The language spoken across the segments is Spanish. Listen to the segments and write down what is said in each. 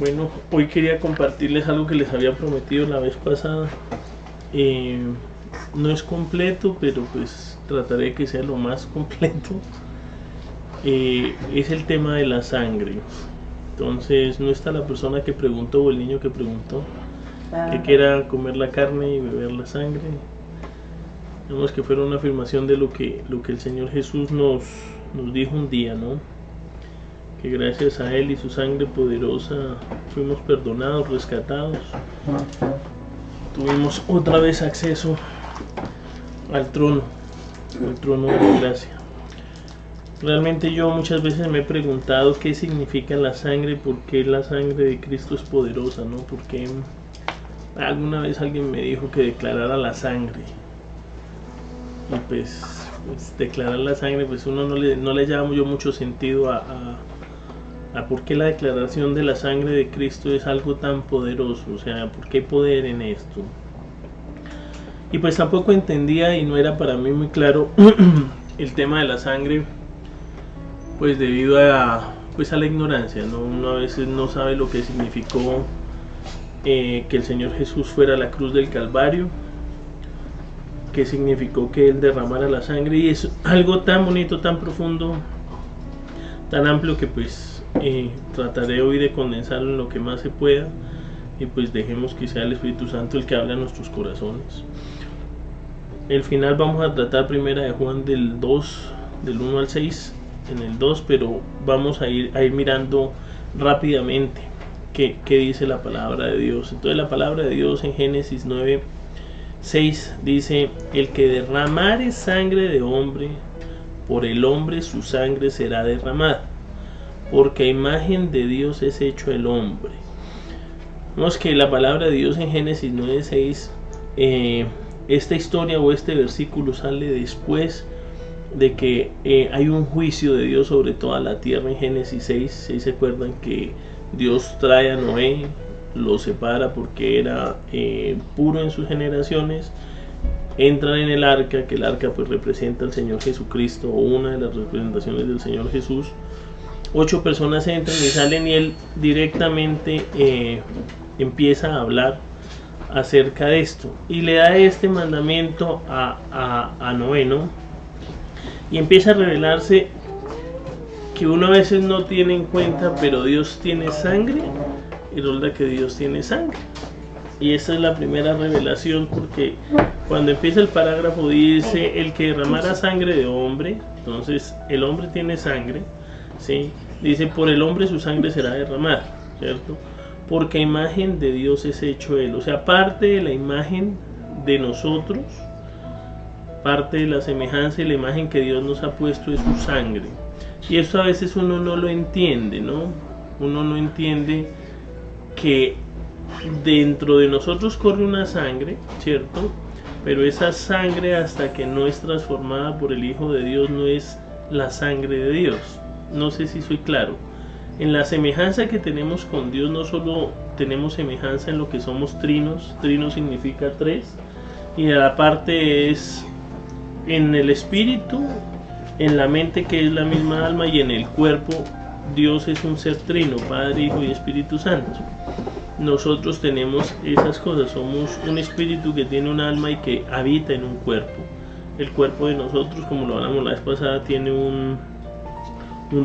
Bueno, hoy quería compartirles algo que les había prometido la vez pasada. No es completo, pero pues trataré de que sea lo más completo. Es el tema de la sangre. Entonces no está la persona que preguntó o el niño que preguntó que quiera comer la carne y beber la sangre. Vemos que fuera una afirmación de lo que el Señor Jesús nos dijo un día, ¿no? Que gracias a Él y su sangre poderosa fuimos perdonados, rescatados. Tuvimos otra vez acceso al trono de la gracia. Realmente yo muchas veces me he preguntado qué significa la sangre, por qué la sangre de Cristo es poderosa, ¿no? Porque alguna vez alguien me dijo que declarara la sangre. Y pues declarar la sangre, pues uno no le llama yo mucho sentido a por qué la declaración de la sangre de Cristo es algo tan poderoso, o sea, por qué poder en esto. Y pues tampoco entendía y no era para mí muy claro el tema de la sangre, pues debido a la ignorancia, ¿no? Uno a veces no sabe lo que significó que el Señor Jesús fuera a la cruz del Calvario, qué significó que Él derramara la sangre, y es algo tan bonito, tan profundo, tan amplio, que pues trataré hoy de condensarlo en lo que más se pueda, y pues dejemos que sea el Espíritu Santo el que hable a nuestros corazones. El final vamos a tratar primera de Juan del 2, del 1 al 6, en el 2, pero vamos a ir mirando rápidamente qué dice la palabra de Dios. Entonces la palabra de Dios en Génesis 9:6 dice: el que derramare sangre de hombre, por el hombre su sangre será derramada, porque a imagen de Dios es hecho el hombre. Vemos que la palabra de Dios en Génesis 9:6, esta historia o este versículo sale después de que hay un juicio de Dios sobre toda la tierra. En Génesis 6, se acuerdan que Dios trae a Noé, lo separa porque era puro en sus generaciones, entran en el arca, que el arca pues representa al Señor Jesucristo, o una de las representaciones del Señor Jesús. 8 personas entran y salen, y él directamente empieza a hablar acerca de esto y le da este mandamiento a Noé, ¿no? Y empieza a revelarse que uno a veces no tiene en cuenta, pero Dios tiene sangre, y resulta que Dios tiene sangre. Y esta es la primera revelación, porque cuando empieza el parágrafo dice: el que derramara sangre de hombre, entonces el hombre tiene sangre, ¿sí? Dice: por el hombre su sangre será derramada, ¿cierto? Porque a imagen de Dios es hecho él. O sea, parte de la imagen de nosotros, parte de la semejanza y la imagen que Dios nos ha puesto es su sangre. Y esto a veces uno no lo entiende, ¿no? Uno no entiende que dentro de nosotros corre una sangre, ¿cierto? Pero esa sangre, hasta que no es transformada por el Hijo de Dios, no es la sangre de Dios. No sé si soy claro. En la semejanza que tenemos con Dios, no solo tenemos semejanza en lo que somos trinos, trino significa tres, y la parte es en el espíritu, en la mente, que es la misma alma, y en el cuerpo. Dios es un ser trino, Padre, Hijo y Espíritu Santo. Nosotros tenemos esas cosas, somos un espíritu que tiene un alma y que habita en un cuerpo. El cuerpo de nosotros, como lo hablamos la vez pasada, tiene un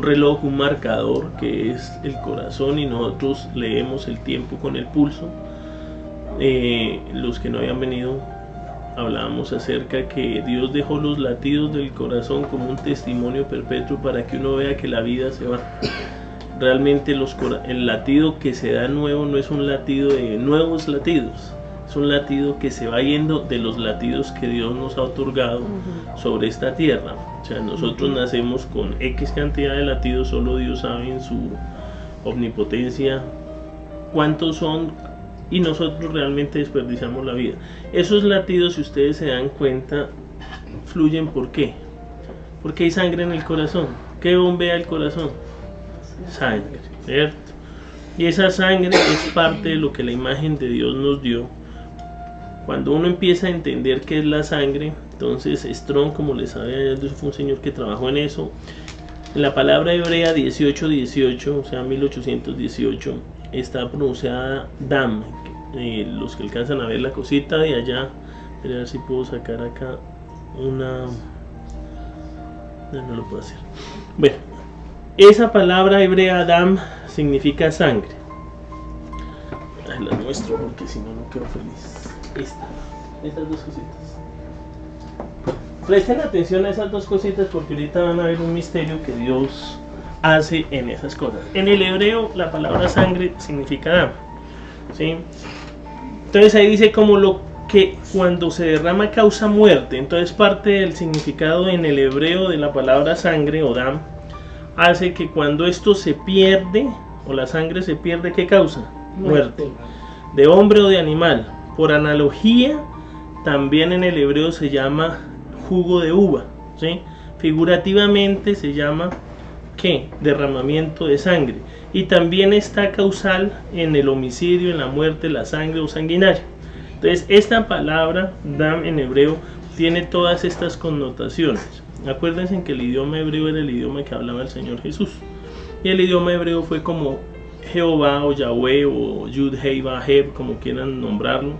reloj, un marcador, que es el corazón, y nosotros leemos el tiempo con el pulso. Los que no habían venido, hablábamos acerca que Dios dejó los latidos del corazón como un testimonio perpetuo para que uno vea que la vida se va. Realmente el latido que se da nuevo no es un latido de nuevos latidos, es un latido que se va yendo de los latidos que Dios nos ha otorgado sobre esta tierra. O sea, nosotros nacemos con X cantidad de latidos, solo Dios sabe en su omnipotencia cuántos son, y nosotros realmente desperdiciamos la vida. Esos latidos, si ustedes se dan cuenta, fluyen. ¿Por qué? Porque hay sangre en el corazón. ¿Qué bombea el corazón? Sangre, ¿cierto? Y esa sangre es parte de lo que la imagen de Dios nos dio. Cuando uno empieza a entender qué es la sangre, entonces Strong, como les sabía, fue un señor que trabajó en eso. En la palabra hebrea 1818, o sea 1818, está pronunciada dam. Los que alcanzan a ver la cosita de allá, a ver si puedo sacar acá una... no lo puedo hacer. Bueno, esa palabra hebrea dam significa sangre. La muestro porque si no, no quedo feliz. Estas dos cositas. Presten atención a esas dos cositas porque ahorita van a ver un misterio que Dios hace en esas cosas. En el hebreo la palabra sangre significa dam, ¿sí? Entonces ahí dice como lo que cuando se derrama causa muerte. Entonces parte del significado en el hebreo de la palabra sangre o dam hace que cuando esto se pierde o la sangre se pierde, ¿qué causa? Muerte. De hombre o de animal. Por analogía, también en el hebreo se llama jugo de uva, ¿sí? Figurativamente se llama ¿qué? Derramamiento de sangre. Y también está causal en el homicidio, en la muerte, la sangre o sanguinaria. Entonces esta palabra dam en hebreo tiene todas estas connotaciones. Acuérdense que el idioma hebreo era el idioma que hablaba el Señor Jesús. Y el idioma hebreo fue como Jehová o Yahweh o Yud Hei Vav Heb, como quieran nombrarlo.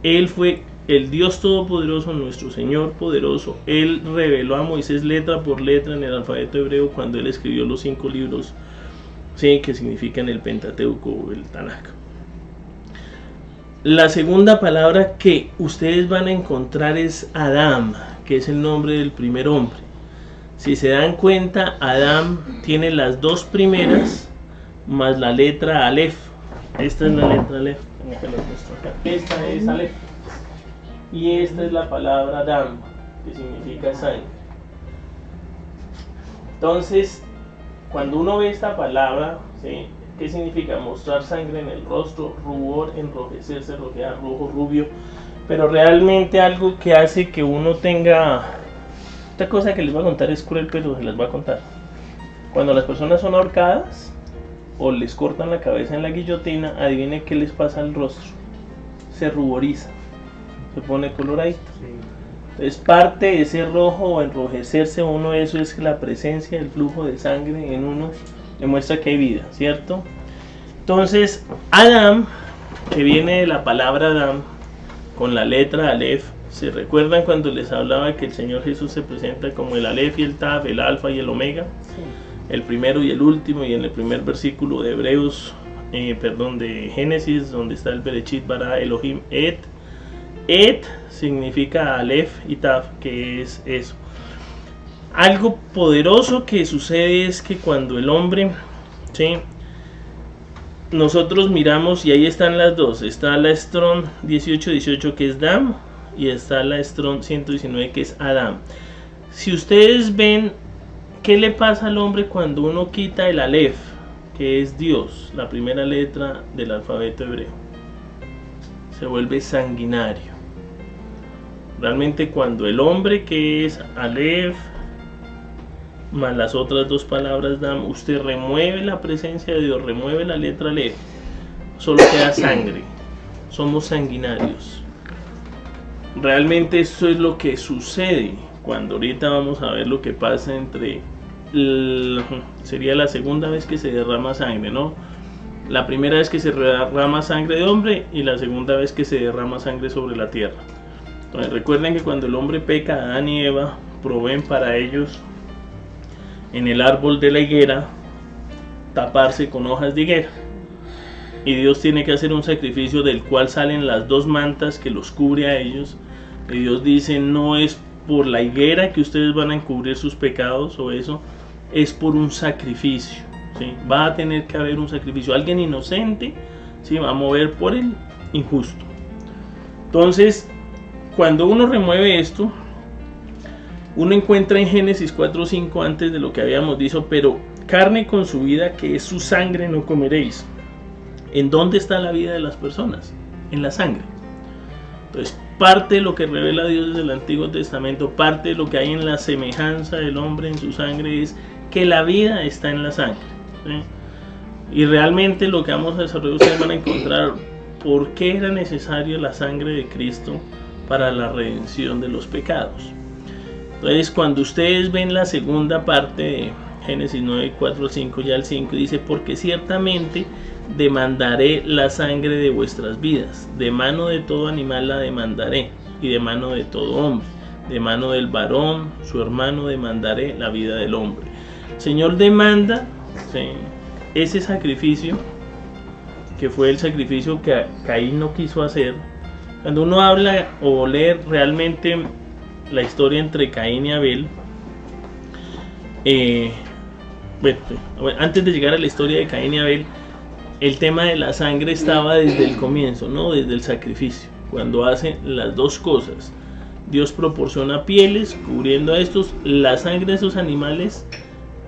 Él fue el Dios Todopoderoso, nuestro Señor poderoso. Él reveló a Moisés letra por letra en el alfabeto hebreo cuando él escribió los 5 libros, ¿sí? Que significan el Pentateuco o el Tanakh. La segunda palabra que ustedes van a encontrar es Adam, que es el nombre del primer hombre. Si se dan cuenta, Adam tiene las dos primeras más la letra Aleph. Esta es la letra Aleph. Esta es Aleph. Y esta es la palabra Adam, que significa sangre. Entonces, cuando uno ve esta palabra, ¿sí? ¿Qué significa? Mostrar sangre en el rostro, rubor, enrojecerse, rojear, rojo, rubio. Pero realmente algo que hace que uno tenga... Esta cosa que les voy a contar es cruel, pero se las voy a contar. Cuando las personas son ahorcadas o les cortan la cabeza en la guillotina, adivinen qué les pasa al rostro. Se ruboriza, se pone coloradito. Entonces parte de ese rojo o enrojecerse uno, eso es la presencia del flujo de sangre en uno, demuestra que hay vida, ¿cierto? Entonces Adam, que viene de la palabra Adam con la letra Aleph, ¿se recuerdan cuando les hablaba que el Señor Jesús se presenta como el Aleph y el Tav, el Alfa y el Omega? Sí. El primero y el último, y en el primer versículo de Hebreos, de Génesis, donde está el Berechit bara Elohim et. Et significa Aleph y Tav, que es eso. Algo poderoso que sucede es que cuando el hombre, ¿sí? Nosotros miramos y ahí están las dos. Está la Strong 1818 que es Dam y está la Strong 119 que es Adam. Si ustedes ven qué le pasa al hombre cuando uno quita el Aleph, que es Dios, la primera letra del alfabeto hebreo, se vuelve sanguinario. Realmente cuando el hombre, que es Aleph más las otras dos palabras Dam, usted remueve la presencia de Dios, remueve la letra Aleph, solo queda sangre. Somos sanguinarios. Realmente eso es lo que sucede cuando ahorita vamos a ver lo que pasa entre sería la segunda vez que se derrama sangre, ¿no? La primera vez que se derrama sangre de hombre y la segunda vez que se derrama sangre sobre la tierra. Entonces recuerden que cuando el hombre peca, Adán y Eva proveen para ellos en el árbol de la higuera taparse con hojas de higuera, y Dios tiene que hacer un sacrificio del cual salen las dos mantas que los cubre a ellos, y Dios dice: no es por la higuera que ustedes van a encubrir sus pecados o eso, es por un sacrificio, ¿sí? Va a tener que haber un sacrificio, alguien inocente, ¿sí? Va a mover por el injusto. Entonces cuando uno remueve esto, uno encuentra en Génesis 4:5, antes de lo que habíamos dicho, pero carne con su vida, que es su sangre, no comeréis. ¿En dónde está la vida de las personas? En la sangre. Entonces parte de lo que revela Dios desde el Antiguo Testamento, parte de lo que hay en la semejanza del hombre en su sangre, es que la vida está en la sangre, ¿sí? Y realmente lo que vamos a desarrollar, ustedes van a encontrar por qué era necesario la sangre de Cristo para la redención de los pecados. Entonces cuando ustedes ven la segunda parte Génesis 9, 4 al 5, ya el 5 dice: porque ciertamente demandaré la sangre de vuestras vidas, de mano de todo animal la demandaré, y de mano de todo hombre, de mano del varón, su hermano, demandaré la vida del hombre. El Señor demanda, ¿sí?, ese sacrificio, que fue el sacrificio que Caín no quiso hacer. Cuando uno habla o lee realmente la historia entre Caín y Abel, antes de llegar a la historia de Caín y Abel, el tema de la sangre estaba desde el comienzo, ¿no? Desde el sacrificio, cuando hacen las dos cosas. Dios proporciona pieles cubriendo a estos, la sangre de esos animales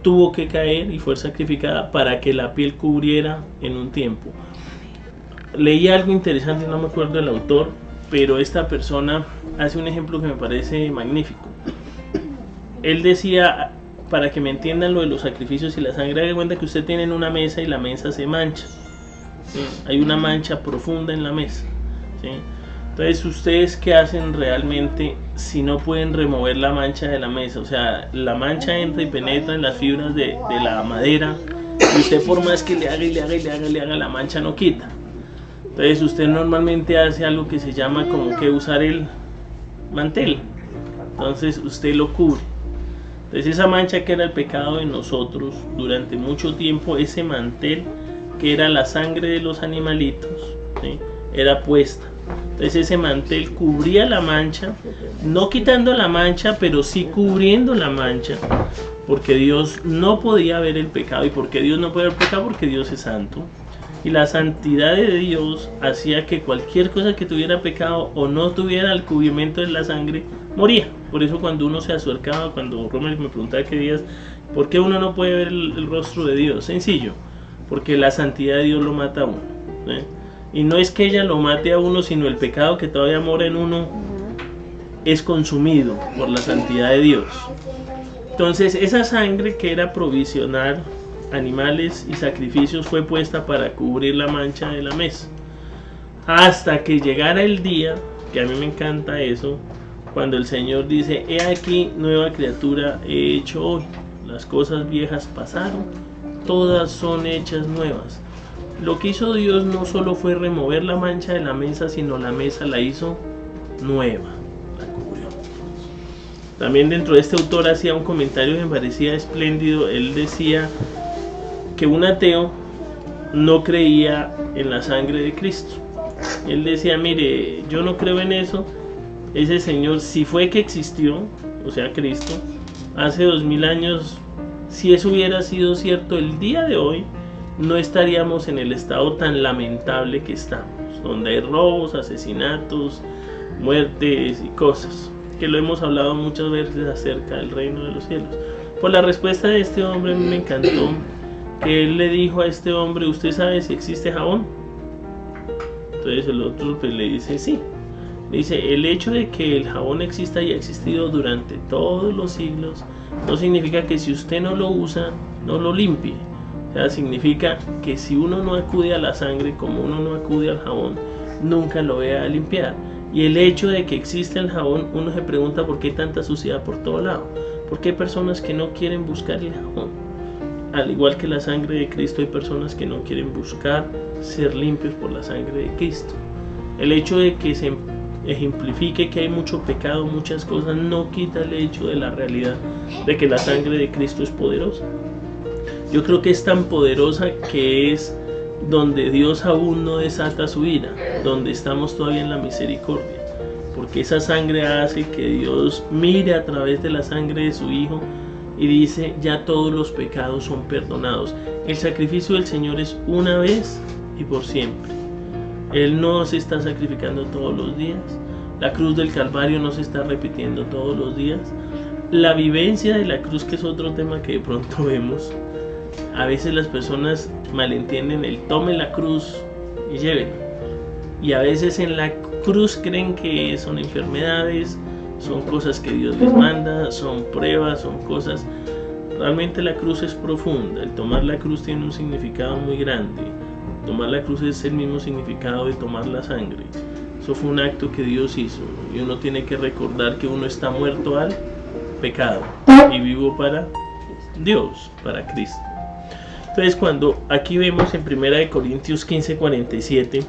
tuvo que caer y fue sacrificada para que la piel cubriera en un tiempo. Leí algo interesante, no me acuerdo el autor, pero esta persona hace un ejemplo que me parece magnífico. Él decía, para que me entiendan lo de los sacrificios y la sangre, haga cuenta que usted tiene en una mesa y la mesa se mancha, ¿sí? Hay una mancha profunda en la mesa, ¿sí? Entonces, ¿ustedes qué hacen realmente si no pueden remover la mancha de la mesa? O sea, la mancha entra y penetra en las fibras de la madera, y usted por más que le haga, la mancha no quita. Entonces usted normalmente hace algo que se llama como que usar el mantel. Entonces usted lo cubre. Entonces esa mancha que era el pecado de nosotros durante mucho tiempo, ese mantel que era la sangre de los animalitos, ¿sí?, era puesta. Entonces ese mantel cubría la mancha, no quitando la mancha, pero sí cubriendo la mancha, porque Dios no podía ver el pecado. ¿Y por qué Dios no puede ver el pecado? Porque Dios es santo. Y la santidad de Dios hacía que cualquier cosa que tuviera pecado o no tuviera el cubrimiento de la sangre, moría. Por eso cuando uno se acercaba, cuando Romer me preguntaba qué días, ¿por qué uno no puede ver el rostro de Dios? Sencillo, porque la santidad de Dios lo mata a uno, ¿sí? Y no es que ella lo mate a uno, sino el pecado que todavía mora en uno es consumido por la santidad de Dios. Entonces esa sangre que era provisional, animales y sacrificios, fue puesta para cubrir la mancha de la mesa, hasta que llegara el día, que a mí me encanta eso, cuando el Señor dice: he aquí nueva criatura he hecho hoy, las cosas viejas pasaron, todas son hechas nuevas. Lo que hizo Dios no solo fue remover la mancha de la mesa, sino la mesa la hizo nueva, la cubrió. También dentro de este autor hacía un comentario que me parecía espléndido. Él decía que un ateo no creía en la sangre de Cristo. Él decía: mire, yo no creo en eso. Ese Señor, si fue que existió, o sea Cristo, hace 2000 años, si eso hubiera sido cierto, el día de hoy no estaríamos en el estado tan lamentable que estamos, donde hay robos, asesinatos, muertes y cosas, que lo hemos hablado muchas veces acerca del reino de los cielos. Por la respuesta de este hombre, a mí me encantó, que él le dijo a este hombre: ¿usted sabe si existe jabón? Entonces el otro pues le dice: sí. Le dice: el hecho de que el jabón exista y ha existido durante todos los siglos no significa que si usted no lo usa, no lo limpie. O sea, significa que si uno no acude a la sangre, como uno no acude al jabón, nunca lo vaya a limpiar. Y el hecho de que existe el jabón, uno se pregunta por qué tanta suciedad por todo lado. ¿Por qué hay personas que no quieren buscar el jabón? Al igual que la sangre de Cristo, hay personas que no quieren buscar ser limpios por la sangre de Cristo. El hecho de que se ejemplifique que hay mucho pecado, muchas cosas, no quita el hecho de la realidad de que la sangre de Cristo es poderosa. Yo creo que es tan poderosa que es donde Dios aún no desata su ira, donde estamos todavía en la misericordia, porque esa sangre hace que Dios mire a través de la sangre de su Hijo y dice: ya todos los pecados son perdonados. El sacrificio del Señor es una vez y por siempre. Él no se está sacrificando todos los días. La cruz del Calvario no se está repitiendo todos los días. La vivencia de la cruz, que es otro tema que de pronto vemos, a veces las personas malentienden el tome la cruz y lleven. Y a veces en la cruz creen que son enfermedades, son cosas que Dios les manda, son pruebas, son cosas. Realmente la cruz es profunda. El tomar la cruz tiene un significado muy grande. Tomar la cruz es el mismo significado de tomar la sangre. Eso fue un acto que Dios hizo, y uno tiene que recordar que uno está muerto al pecado y vivo para Dios, para Cristo. Entonces cuando aquí vemos en 1 Corintios 15:47,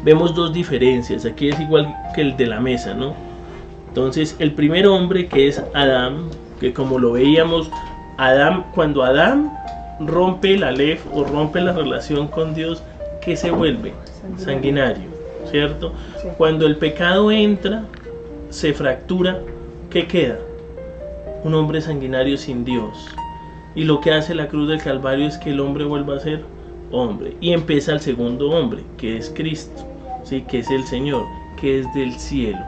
vemos dos diferencias. Aquí es igual que el de la mesa, ¿no? Entonces el primer hombre, que es Adán, que como lo veíamos, cuando Adán rompe el Aleph o rompe la relación con Dios, ¿qué se vuelve? Sanguinario, ¿cierto? Sí. Cuando el pecado entra, se fractura, ¿qué queda? Un hombre sanguinario sin Dios. Y lo que hace la cruz del Calvario es que el hombre vuelva a ser hombre. Y empieza el segundo hombre, que es Cristo, ¿sí? Que es el Señor, que es del cielo.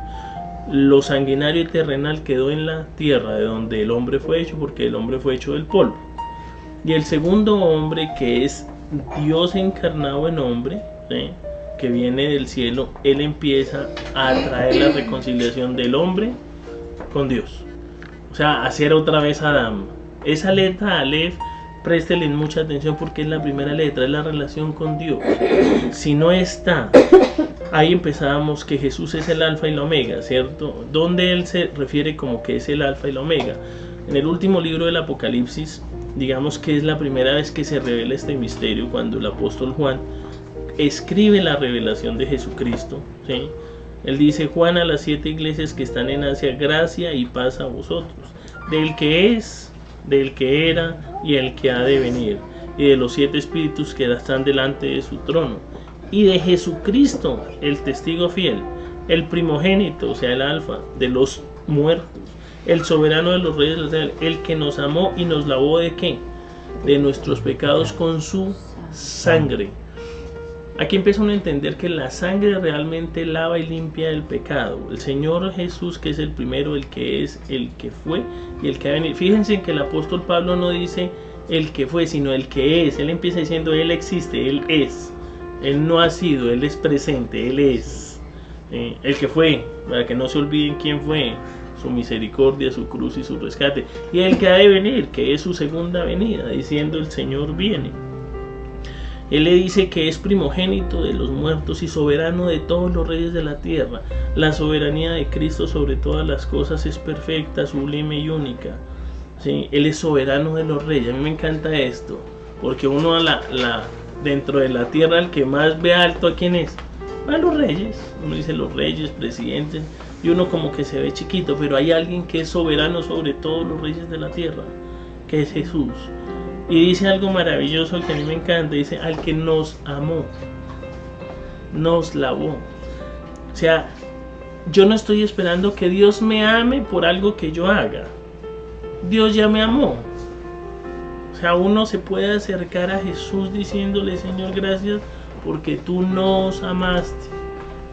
Lo sanguinario y terrenal quedó en la tierra, de donde el hombre fue hecho, porque el hombre fue hecho del polvo. Y el segundo hombre, que es Dios encarnado en hombre, ¿sí? Que viene del cielo, él empieza a traer la reconciliación del hombre con Dios. O sea, hacer otra vez Adán. Esa letra Aleph, préstele mucha atención porque es la primera letra, es la relación con Dios. Si no está, ahí empezábamos que Jesús es el alfa y la omega, ¿cierto? Donde él se refiere como que es el alfa y la omega. En el último libro del Apocalipsis, digamos que es la primera vez que se revela este misterio, cuando el apóstol Juan escribe la revelación de Jesucristo, ¿sí? Él dice: Juan, a las 7 iglesias que están en Asia, gracia y paz a vosotros, del que es, del que era y el que ha de venir, y de los 7 espíritus que están delante de su trono, y de Jesucristo, el testigo fiel, el primogénito, o sea, el alfa de los muertos, el soberano de los reyes, el que nos amó y nos lavó ¿de qué? De nuestros pecados con su sangre. Aquí empieza uno a entender que la sangre realmente lava y limpia el pecado. El Señor Jesús, que es el primero, el que es, el que fue y el que ha venido. Fíjense que el apóstol Pablo no dice el que fue, sino el que es. Él empieza diciendo: Él existe, Él es. Él no ha sido, Él es presente, Él es. El que fue, para que no se olviden quién fue, su misericordia, su cruz y su rescate. Y el que ha de venir, que es su segunda venida, diciendo: el Señor viene. Él le dice que es primogénito de los muertos y soberano de todos los reyes de la tierra. La soberanía de Cristo sobre todas las cosas es perfecta, sublime y única. ¿Sí? Él es soberano de los reyes. A mí me encanta esto, porque uno dentro de la tierra, el que más ve alto, ¿a quién es? A los reyes. Uno dice los reyes, presidentes, y uno como que se ve chiquito, pero hay alguien que es soberano sobre todos los reyes de la tierra, que es Jesús. Y dice algo maravilloso que a mí me encanta, dice: al que nos amó, nos lavó. O sea, yo no estoy esperando que Dios me ame por algo que yo haga. Dios ya me amó. O sea, uno se puede acercar a Jesús diciéndole: Señor, gracias porque tú nos amaste.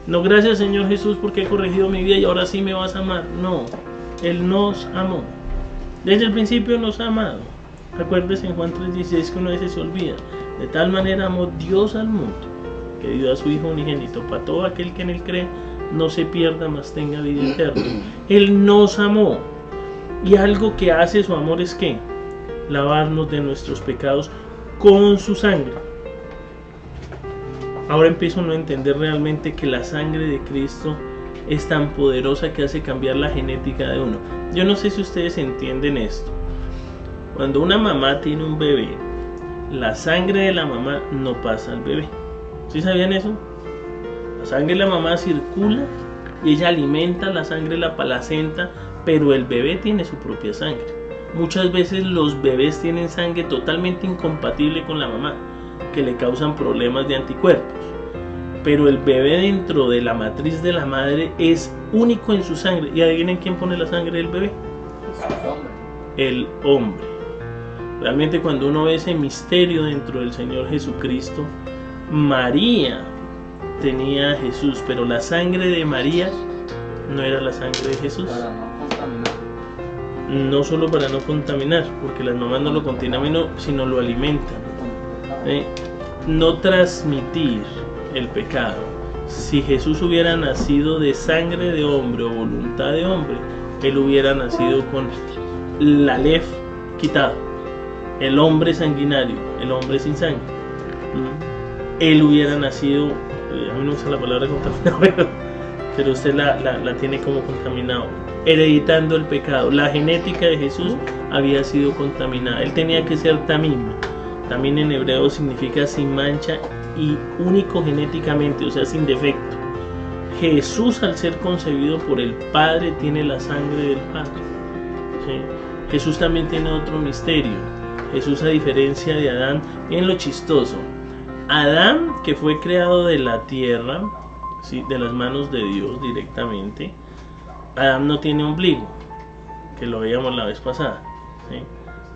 No, gracias Señor Jesús porque he corregido mi vida y ahora sí me vas a amar. No, Él nos amó. Desde el principio nos ha amado. Acuérdese en Juan 3:16 que uno a veces se olvida. De tal manera amó Dios al mundo, que dio a su Hijo unigénito, para todo aquel que en Él cree no se pierda, mas tenga vida eterna. Él nos amó. Y algo que hace su amor es ¿qué? Lavarnos de nuestros pecados con su sangre. Ahora empiezo a entender realmente que la sangre de Cristo es tan poderosa que hace cambiar la genética de uno. Yo no sé si ustedes entienden esto. Cuando una mamá tiene un bebé, la sangre de la mamá no pasa al bebé. ¿Sí sabían eso? La sangre de la mamá circula y ella alimenta la sangre de la placenta, pero el bebé tiene su propia sangre. Muchas veces los bebés tienen sangre totalmente incompatible con la mamá, que le causan problemas de anticuerpos. Pero el bebé dentro de la matriz de la madre es único en su sangre. ¿Y adivinen quién pone la sangre del bebé? El hombre. Realmente cuando uno ve ese misterio dentro del Señor Jesucristo, María tenía a Jesús, pero la sangre de María no era la sangre de Jesús. Para no contaminar. No solo para no contaminar, porque las mamás no lo contaminan, sino lo alimentan. No transmitir el pecado. Si Jesús hubiera nacido de sangre de hombre o voluntad de hombre, Él hubiera nacido con la Aleph quitada. El hombre sanguinario, el hombre sin sangre. Él hubiera nacido, a mí no me gusta la palabra contaminado, pero usted la tiene como contaminado, hereditando el pecado. La genética de Jesús había sido contaminada. Él tenía que ser tamim. Tamim en hebreo significa sin mancha y único genéticamente, o sea, sin defecto. Jesús, al ser concebido por el Padre, tiene la sangre del Padre. ¿Sí? Jesús también tiene otro misterio. Jesús, a diferencia de Adán, miren lo chistoso. Adán, que fue creado de la tierra, ¿sí?, de las manos de Dios directamente, Adán no tiene ombligo, que lo veíamos la vez pasada. ¿Sí?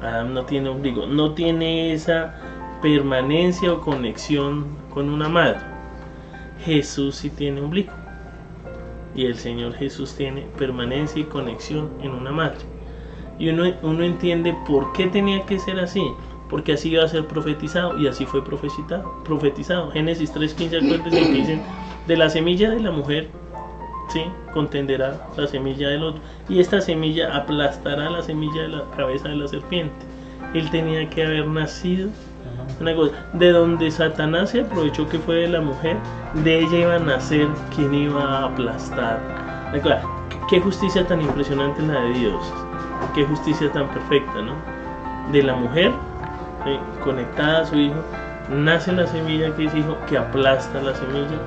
Adán no tiene ombligo, no tiene esa permanencia o conexión con una madre. Jesús sí tiene ombligo, y el Señor Jesús tiene permanencia y conexión en una madre. Y uno entiende por qué tenía que ser así, porque así iba a ser profetizado, y así fue profetizado. Génesis 3:15, acuérdense que dicen, de la semilla de la mujer, ¿sí?, contenderá la semilla del otro, y esta semilla aplastará la semilla de la cabeza de la serpiente. Él tenía que haber nacido, una cosa, de donde Satanás se aprovechó, que fue de la mujer, de ella iba a nacer quien iba a aplastar. Qué justicia tan impresionante la de Dios, qué justicia tan perfecta, ¿no? De la mujer, ¿sí?, conectada a su hijo, nace la semilla que es hijo, que aplasta la semilla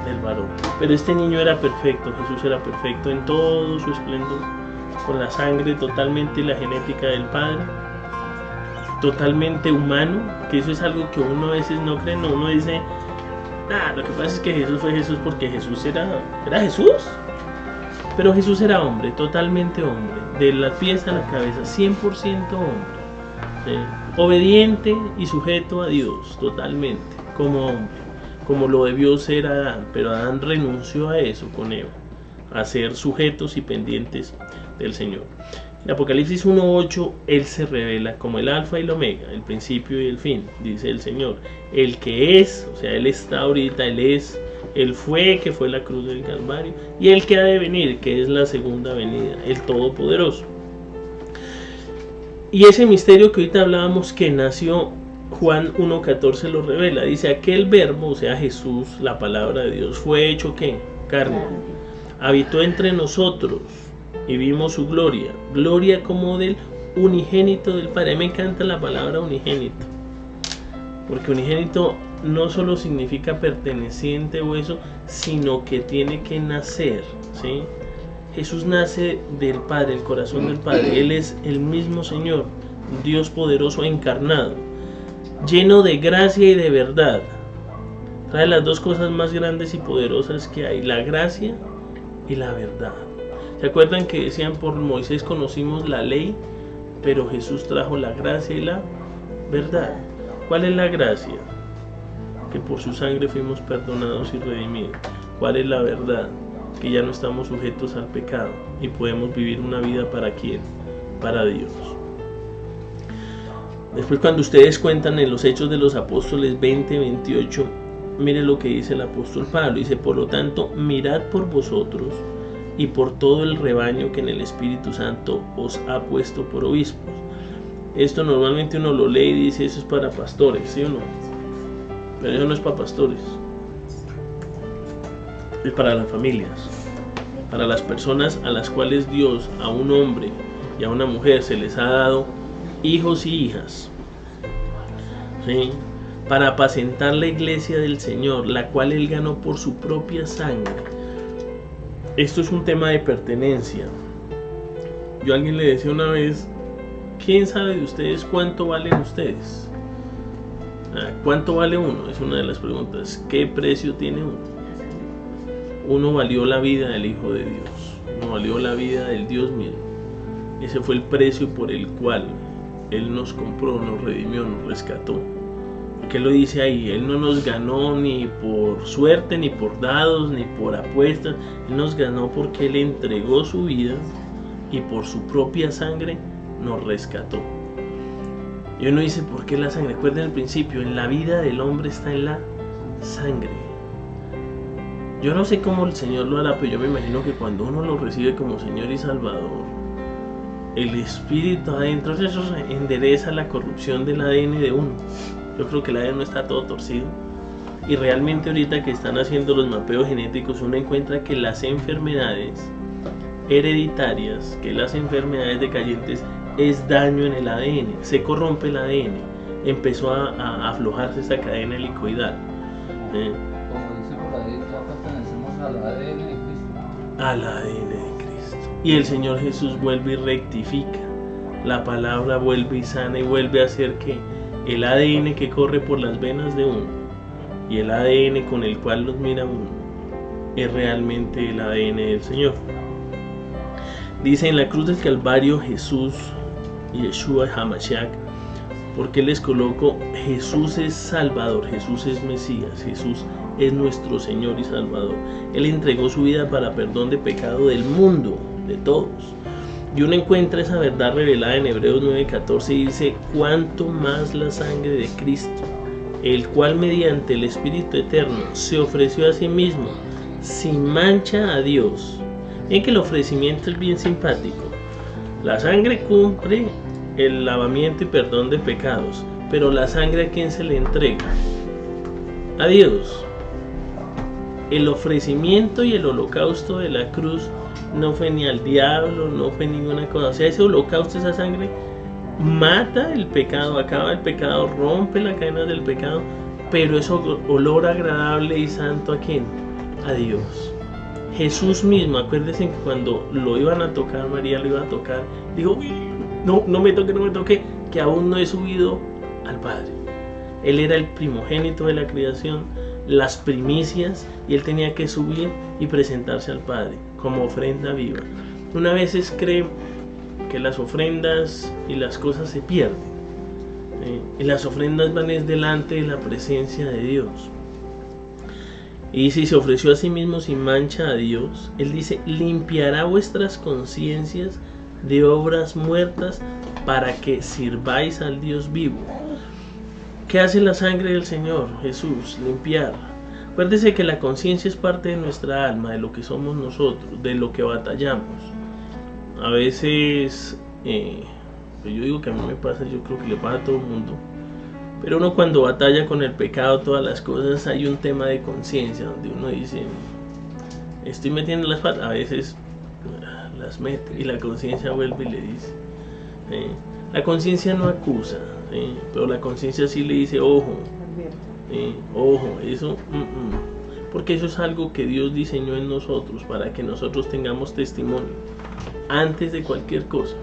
del varón. Pero este niño era perfecto, Jesús era perfecto en todo su esplendor, con la sangre totalmente y la genética del Padre, totalmente humano, que eso es algo que uno a veces no cree. No, uno dice, lo que pasa es que Jesús fue Jesús porque Jesús era Jesús. Pero Jesús era hombre, totalmente hombre, de la pies a la cabeza, 100% hombre, ¿sí?, obediente y sujeto a Dios, totalmente, como hombre, como lo debió ser Adán. Pero Adán renunció a eso con Eva, a ser sujetos y pendientes del Señor. En Apocalipsis 1:8, Él se revela como el alfa y el omega, el principio y el fin, dice el Señor. El que es, o sea, Él está ahorita, Él es, Él fue, que fue la cruz del Calvario, y el que ha de venir, que es la segunda venida, el Todopoderoso. Y ese misterio que ahorita hablábamos, que nació, Juan 1:14 lo revela. Dice, aquel verbo, o sea, Jesús, la palabra de Dios, fue hecho, ¿qué? Carne. Habitó entre nosotros y vimos su gloria, gloria como del unigénito del Padre. A mí me encanta la palabra unigénito, porque unigénito no solo significa perteneciente o eso, sino que tiene que nacer, ¿sí? Jesús nace del Padre, el corazón del Padre. Él es el mismo Señor, Dios poderoso encarnado, lleno de gracia y de verdad. Trae las dos cosas más grandes y poderosas que hay, la gracia y la verdad. ¿Se acuerdan que decían, por Moisés conocimos la ley, pero Jesús trajo la gracia y la verdad? ¿Cuál es la gracia? Que por su sangre fuimos perdonados y redimidos. ¿Cuál es la verdad? Que ya no estamos sujetos al pecado y podemos vivir una vida ¿para quién? Para Dios. Después, cuando ustedes cuentan en los Hechos de los Apóstoles 20:28, miren lo que dice el apóstol Pablo. Dice, por lo tanto, mirad por vosotros y por todo el rebaño que en el Espíritu Santo os ha puesto por obispos. Esto normalmente uno lo lee y dice, eso es para pastores, ¿sí o no? Pero eso no es para pastores, es para las familias, para las personas a las cuales Dios, a un hombre y a una mujer, se les ha dado hijos y hijas, ¿sí?, para apacentar la iglesia del Señor, la cual Él ganó por su propia sangre. Esto es un tema de pertenencia. Yo a alguien le decía una vez, ¿quién sabe de ustedes cuánto valen ustedes? ¿Cuánto vale uno? Es una de las preguntas. ¿Qué precio tiene uno? Uno valió la vida del Hijo de Dios, uno valió la vida del Dios mismo. Ese fue el precio por el cual Él nos compró, nos redimió, nos rescató. ¿Qué lo dice ahí? Él no nos ganó ni por suerte, ni por dados, ni por apuestas. Él nos ganó porque Él entregó su vida y por su propia sangre nos rescató. Y uno dice, ¿por qué la sangre? Recuerden el principio, en la vida del hombre está en la sangre. Yo no sé cómo el Señor lo hará, pero yo me imagino que cuando uno lo recibe como Señor y Salvador, el Espíritu adentro, eso endereza la corrupción del ADN de uno. Yo creo que el ADN no está todo torcido. Y realmente ahorita que están haciendo los mapeos genéticos, uno encuentra que las enfermedades hereditarias, que las enfermedades decayentes es daño en el ADN, se corrompe el ADN, empezó a aflojarse esa cadena helicoidal. Como dice por ahí, ya pertenecemos al ADN de Cristo. Al ADN de Cristo. Y el Señor Jesús vuelve y rectifica. La palabra vuelve y sana y vuelve a hacer que el ADN que corre por las venas de uno y el ADN con el cual nos mira uno es realmente el ADN del Señor. Dice en la cruz del Calvario Jesús, Yeshua HaMashiach, porque les coloco, Jesús es Salvador, Jesús es Mesías, Jesús es nuestro Señor y Salvador. Él entregó su vida para perdón de pecado del mundo, de todos. Y uno encuentra esa verdad revelada en Hebreos 9:14 y dice: cuanto más la sangre de Cristo, el cual mediante el Espíritu Eterno se ofreció a sí mismo sin mancha a Dios. Ven que el ofrecimiento es bien simpático. La sangre cumple el lavamiento y perdón de pecados, pero la sangre, ¿a quién se le entrega? A Dios. El ofrecimiento y el holocausto de la cruz no fue ni al diablo, no fue ninguna cosa. O sea, ese holocausto, esa sangre mata el pecado, acaba el pecado, rompe las cadenas del pecado, pero es olor agradable y santo ¿a quién? A Dios. Jesús mismo, acuérdense que cuando lo iban a tocar, María lo iba a tocar, dijo: no me toque, que aún no he subido al Padre. Él era el primogénito de la creación, las primicias, y él tenía que subir y presentarse al Padre como ofrenda viva. Una vez cree que las ofrendas y las cosas se pierden, y las ofrendas van delante de la presencia de Dios. Y si se ofreció a sí mismo sin mancha a Dios, él dice: limpiará vuestras conciencias de obras muertas para que sirváis al Dios vivo. ¿Qué hace la sangre del Señor Jesús? Limpiar. Acuérdese que la conciencia es parte de nuestra alma, de lo que somos nosotros, de lo que batallamos. A veces, pues yo digo que a mí me pasa, yo creo que le pasa a todo el mundo, pero uno cuando batalla con el pecado, todas las cosas, hay un tema de conciencia donde uno dice: estoy metiendo las patas. A veces las mete y la conciencia vuelve y le dice. La conciencia no acusa, pero la conciencia sí le dice: ojo, ojo, eso, porque eso es algo que Dios diseñó en nosotros para que nosotros tengamos testimonio antes de cualquier cosa.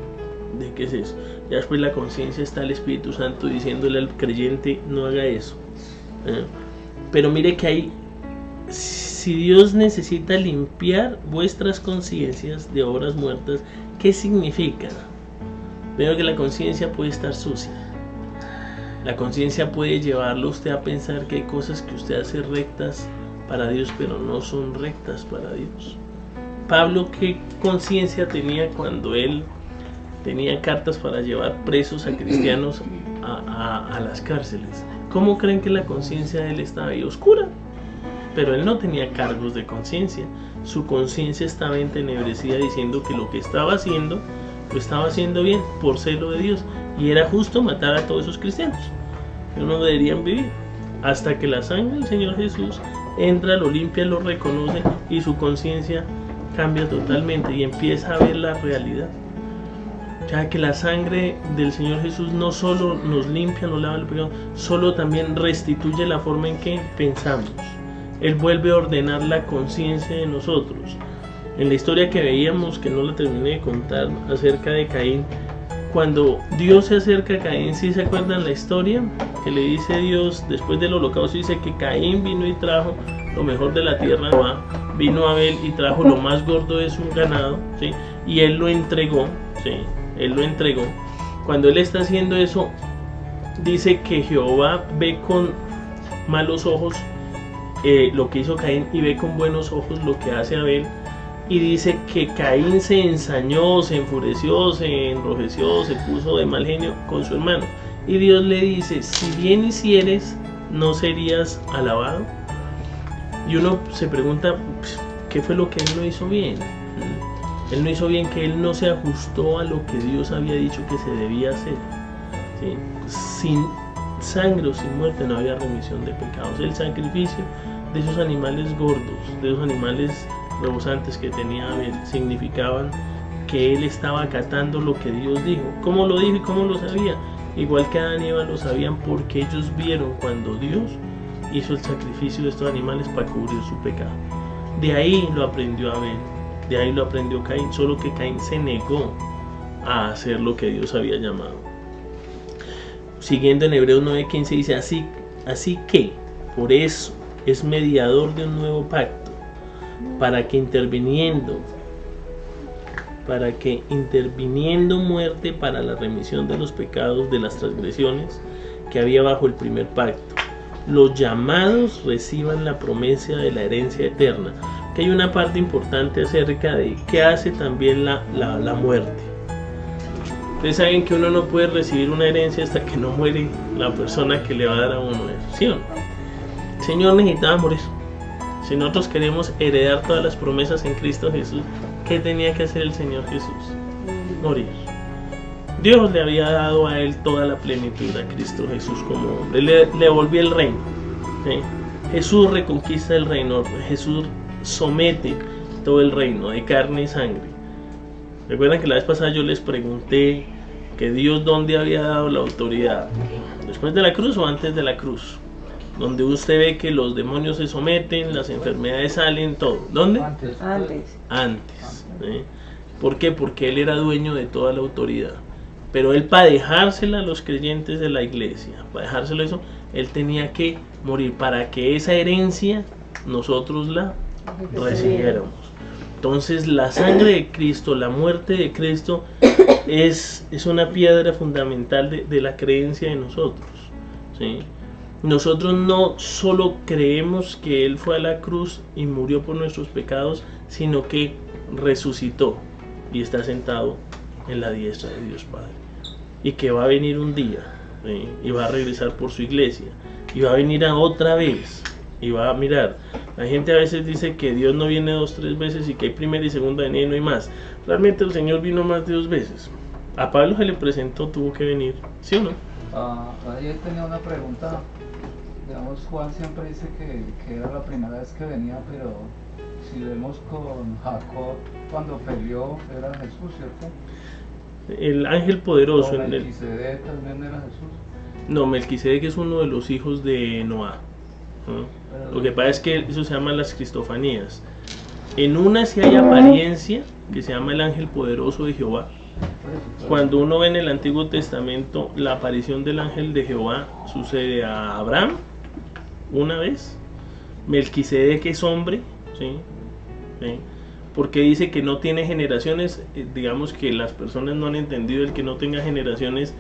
¿De qué es eso? Ya después la conciencia está el Espíritu Santo diciéndole al creyente: no haga eso. Pero mire que si Dios necesita limpiar vuestras conciencias de obras muertas, ¿qué significa? Veo que la conciencia puede estar sucia. La conciencia puede llevarlo a usted a pensar que hay cosas que usted hace rectas para Dios, pero no son rectas para Dios. Pablo, ¿qué conciencia tenía cuando él tenía cartas para llevar presos a cristianos a las cárceles? ¿Cómo creen que la conciencia de él estaba ahí? Oscura. Pero él no tenía cargos de conciencia. Su conciencia estaba entenebrecida, diciendo que lo que estaba haciendo lo estaba haciendo bien por celo de Dios, y era justo matar a todos esos cristianos que no deberían vivir, hasta que la sangre del Señor Jesús entra, lo limpia, lo reconoce, y su conciencia cambia totalmente y empieza a ver la realidad. Ya que la sangre del Señor Jesús no solo nos limpia, nos lava el pecado, solo también restituye la forma en que pensamos. Él vuelve a ordenar la conciencia de nosotros. En la historia que veíamos, que no la terminé de contar, acerca de Caín, cuando Dios se acerca a Caín, ¿sí se acuerdan la historia? Que le dice Dios, después del holocausto, dice que Caín vino y trajo lo mejor de la tierra, vino Abel y trajo lo más gordo de su ganado, ¿sí? Y él lo entregó, ¿sí? Él lo entregó. Cuando él está haciendo eso, dice que Jehová ve con malos ojos lo que hizo Caín, y ve con buenos ojos lo que hace Abel. Y dice que Caín se ensañó, se enfureció, se enrojeció, se puso de mal genio con su hermano. Y Dios le dice: si bien hicieres, ¿no serías alabado? Y uno se pregunta, ¿qué fue lo que él no hizo bien? Él no hizo bien que él no se ajustó a lo que Dios había dicho que se debía hacer, ¿sí? Sin sangre o sin muerte no había remisión de pecados. El sacrificio de esos animales gordos, de esos animales rebosantes que tenía Abel, significaban que él estaba acatando lo que Dios dijo. ¿Cómo lo dijo y cómo lo sabía? Igual que Adán y Eva lo sabían, porque ellos vieron cuando Dios hizo el sacrificio de estos animales para cubrir su pecado. De ahí lo aprendió Abel, de ahí lo aprendió Caín, solo que Caín se negó a hacer lo que Dios había llamado. Siguiendo en Hebreos 9:15 dice, así que por eso es mediador de un nuevo pacto, para que interviniendo muerte para la remisión de los pecados de las transgresiones que había bajo el primer pacto, los llamados reciban la promesa de la herencia eterna. Que hay una parte importante acerca de qué hace también la muerte. Ustedes saben que uno no puede recibir una herencia hasta que no muere la persona que le va a dar a uno eso, ¿sí o no? El Señor necesitaba morir. Si nosotros queremos heredar todas las promesas en Cristo Jesús, ¿qué tenía que hacer el Señor Jesús? Morir. Dios le había dado a él toda la plenitud a Cristo Jesús como hombre. Le devolvió el reino, ¿sí? Jesús reconquista el reino. Jesús somete todo el reino de carne y sangre. Recuerdan que la vez pasada yo les pregunté que Dios dónde había dado la autoridad, después de la cruz o antes de la cruz, donde usted ve que los demonios se someten, las enfermedades salen, todo. ¿Dónde? Antes. ¿Sí? ¿Por qué? Porque él era dueño de toda la autoridad. Pero él, para dejársela a los creyentes de la iglesia, para dejárselo eso, él tenía que morir para que esa herencia nosotros la recibiéramos. Entonces la sangre de Cristo, la muerte de Cristo es una piedra fundamental de la creencia de nosotros, ¿sí? Nosotros no solo creemos que Él fue a la cruz y murió por nuestros pecados, sino que resucitó y está sentado en la diestra de Dios Padre. Y que va a venir un día, ¿sí? Y va a regresar por su iglesia. Y va a venir a otra vez. Y va a mirar. La gente a veces dice que Dios no viene 2, 3 veces y que hay primera y segunda venida y no hay más. Realmente el Señor vino más de 2 veces. A Pablo se le presentó, tuvo que venir. ¿Sí o no? Ayer tenía una pregunta. Digamos, Juan siempre dice que era la primera vez que venía, pero si vemos con Jacob, cuando peleó, era Jesús, ¿cierto? El ángel poderoso. Melquisedec también era Jesús. No, Melquisedec es uno de los hijos de Noah, ¿no? Lo que pasa es que eso se llama las cristofanías. En una sí hay apariencia, que se llama el ángel poderoso de Jehová. Cuando uno ve en el Antiguo Testamento la aparición del ángel de Jehová, sucede a Abraham una vez. Melquisedec es hombre, ¿sí? ¿Sí? Porque dice que no tiene generaciones. Digamos que las personas no han entendido el que no tenga generaciones,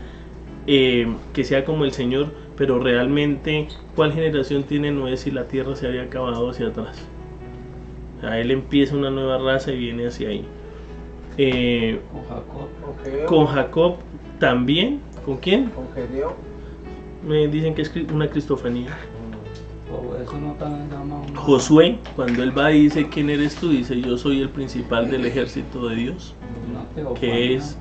que sea como el Señor, pero realmente ¿cuál generación tiene Noé si la tierra se había acabado hacia atrás? O sea, él empieza una nueva raza y viene hacia ahí. Con Jacob también. ¿Con quién? Con Gedeón. Me dicen que es una cristofanía. Eso no también llama Josué, cuando él va y dice ¿quién eres tú? Dice yo soy el principal del ejército de Dios. Que es...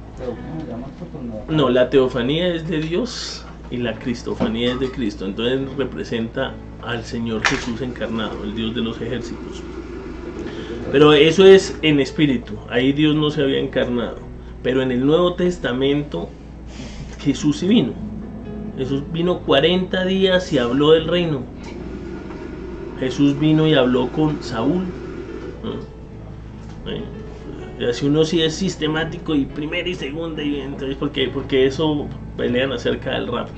No, la teofanía es de Dios y la cristofanía es de Cristo. Entonces representa al Señor Jesús encarnado, el Dios de los ejércitos. Pero eso es en espíritu, ahí Dios no se había encarnado. Pero en el Nuevo Testamento Jesús sí vino. Jesús vino 40 días y habló del reino. Jesús vino y habló con Saúl. Si uno sí es sistemático y primera y segunda, y entonces porque eso pelean acerca del rapto,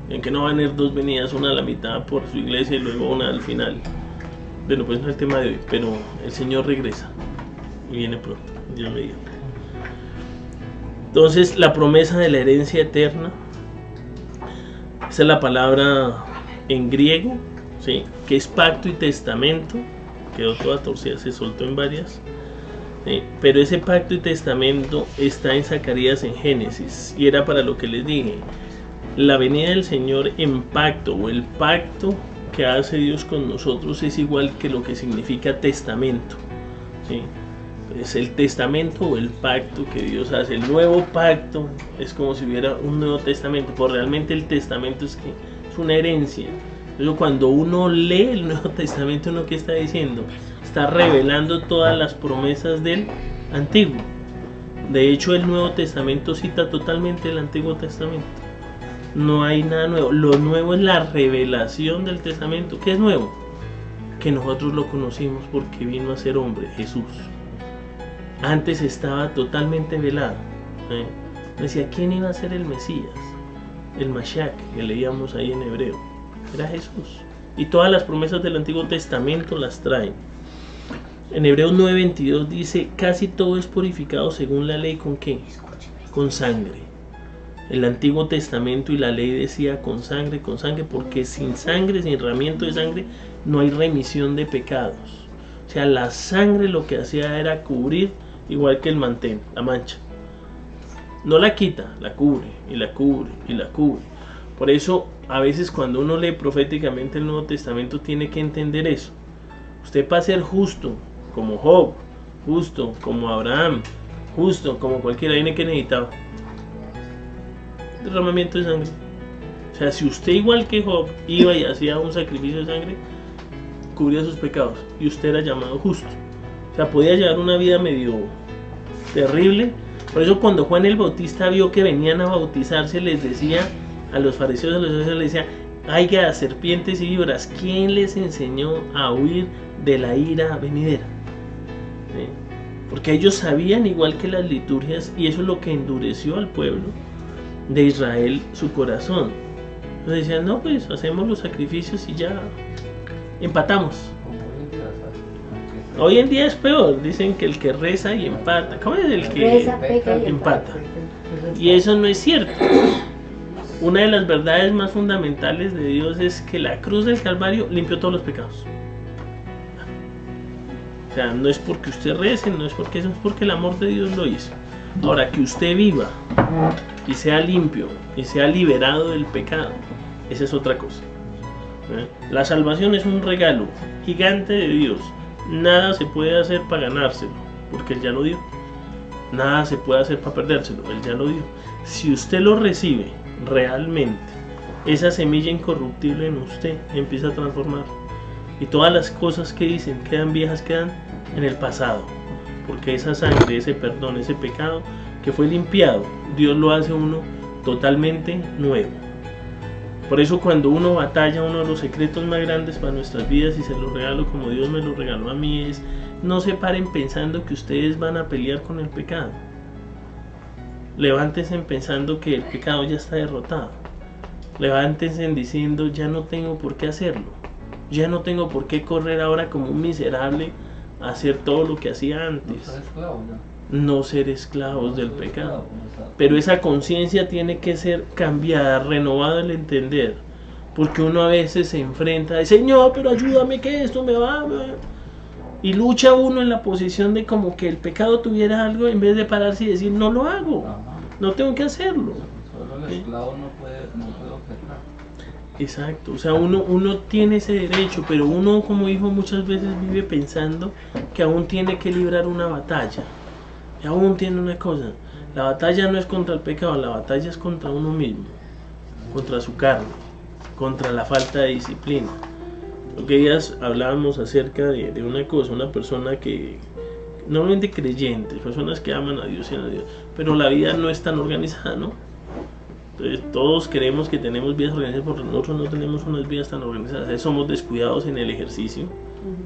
en que no van a haber 2 venidas, una a la mitad por su iglesia y luego una al final. Bueno, pues no es el tema de hoy, pero el Señor regresa y viene pronto, Dios me diga. Entonces la promesa de la herencia eterna, esa es la palabra en griego, ¿sí? Que es pacto y testamento. Quedó toda torcida, se soltó en varias. Pero ese pacto y testamento está en Zacarías, en Génesis, y era para lo que les dije. La venida del Señor en pacto, o el pacto que hace Dios con nosotros, es igual que lo que significa testamento, ¿sí? Es el testamento o el pacto que Dios hace. El nuevo pacto es como si hubiera un nuevo testamento, porque realmente el testamento es una herencia. Entonces, cuando uno lee el Nuevo Testamento, ¿uno qué está diciendo? Está revelando todas las promesas del Antiguo. De hecho, el Nuevo Testamento cita totalmente el Antiguo Testamento. No hay nada nuevo. Lo nuevo es la revelación del Testamento. ¿Qué es nuevo? Que nosotros lo conocimos porque vino a ser hombre, Jesús. Antes estaba totalmente velado. Decía, ¿quién iba a ser el Mesías? El Mashiach, que leíamos ahí en hebreo. Era Jesús. Y todas las promesas del Antiguo Testamento las traen. En Hebreos 9:22 dice, casi todo es purificado según la ley, ¿con qué? Con sangre. El Antiguo Testamento y la ley decía con sangre, porque sin sangre, sin derramamiento de sangre, no hay remisión de pecados. O sea, la sangre lo que hacía era cubrir, igual que el mantén, la mancha. No la quita, la cubre, y la cubre, y la cubre. Por eso, a veces cuando uno lee proféticamente el Nuevo Testamento, tiene que entender eso. Usted para ser justo, como Job, justo como Abraham, justo como cualquiera, tiene que necesitar derramamiento de sangre. O sea, si usted igual que Job iba y hacía un sacrificio de sangre, cubría sus pecados y usted era llamado justo. O sea, podía llevar una vida medio terrible. Por eso cuando Juan el Bautista vio que venían a bautizarse, les decía a los fariseos, a los sacerdotes, les decía, haya serpientes y víboras, ¿quién les enseñó a huir de la ira venidera? Porque ellos sabían igual que las liturgias, y eso es lo que endureció al pueblo de Israel su corazón. Entonces decían, no, pues hacemos los sacrificios y ya empatamos. Hoy en día es peor, dicen que el que reza y empata. ¿Cómo es el que Reza, peca y empata? Y eso no es cierto. Una de las verdades más fundamentales de Dios es que la cruz del Calvario limpió todos los pecados. O sea, no es porque usted rece, no es porque eso, es porque el amor de Dios lo hizo. Ahora, que usted viva y sea limpio y sea liberado del pecado, esa es otra cosa. La salvación es un regalo gigante de Dios. Nada se puede hacer para ganárselo, porque Él ya lo dio. Nada se puede hacer para perdérselo, Él ya lo dio. Si usted lo recibe realmente, esa semilla incorruptible en usted empieza a transformar. Y todas las cosas que dicen quedan viejas, quedan en el pasado. Porque esa sangre, ese perdón, ese pecado que fue limpiado, Dios lo hace uno totalmente nuevo. Por eso cuando uno batalla, uno de los secretos más grandes para nuestras vidas, y se los regalo como Dios me lo regaló a mí, es no se paren pensando que ustedes van a pelear con el pecado. Levántense pensando que el pecado ya está derrotado. Levántense diciendo, ya no tengo por qué hacerlo. Ya no tengo por qué correr ahora como un miserable a hacer todo lo que hacía antes. No ser esclavos del pecado. Pero esa conciencia tiene que ser cambiada, renovada el entender. Porque uno a veces se enfrenta a, Señor, pero ayúdame que esto me va. Y lucha uno en la posición de como que el pecado tuviera algo, en vez de pararse y decir, no lo hago, no tengo que hacerlo. Solo el esclavo no puede ofertar. Exacto, o sea, uno tiene ese derecho, pero uno como hijo muchas veces vive pensando que aún tiene que librar una batalla. Y aún tiene una cosa, la batalla no es contra el pecado, la batalla es contra uno mismo, contra su carne, contra la falta de disciplina. Lo que ellas hablábamos acerca de una cosa, una persona que, normalmente creyentes, personas que aman a Dios y a Dios, pero la vida no es tan organizada, ¿no? Entonces todos creemos que tenemos vidas organizadas, porque nosotros no tenemos unas vidas tan organizadas. Somos descuidados en el ejercicio,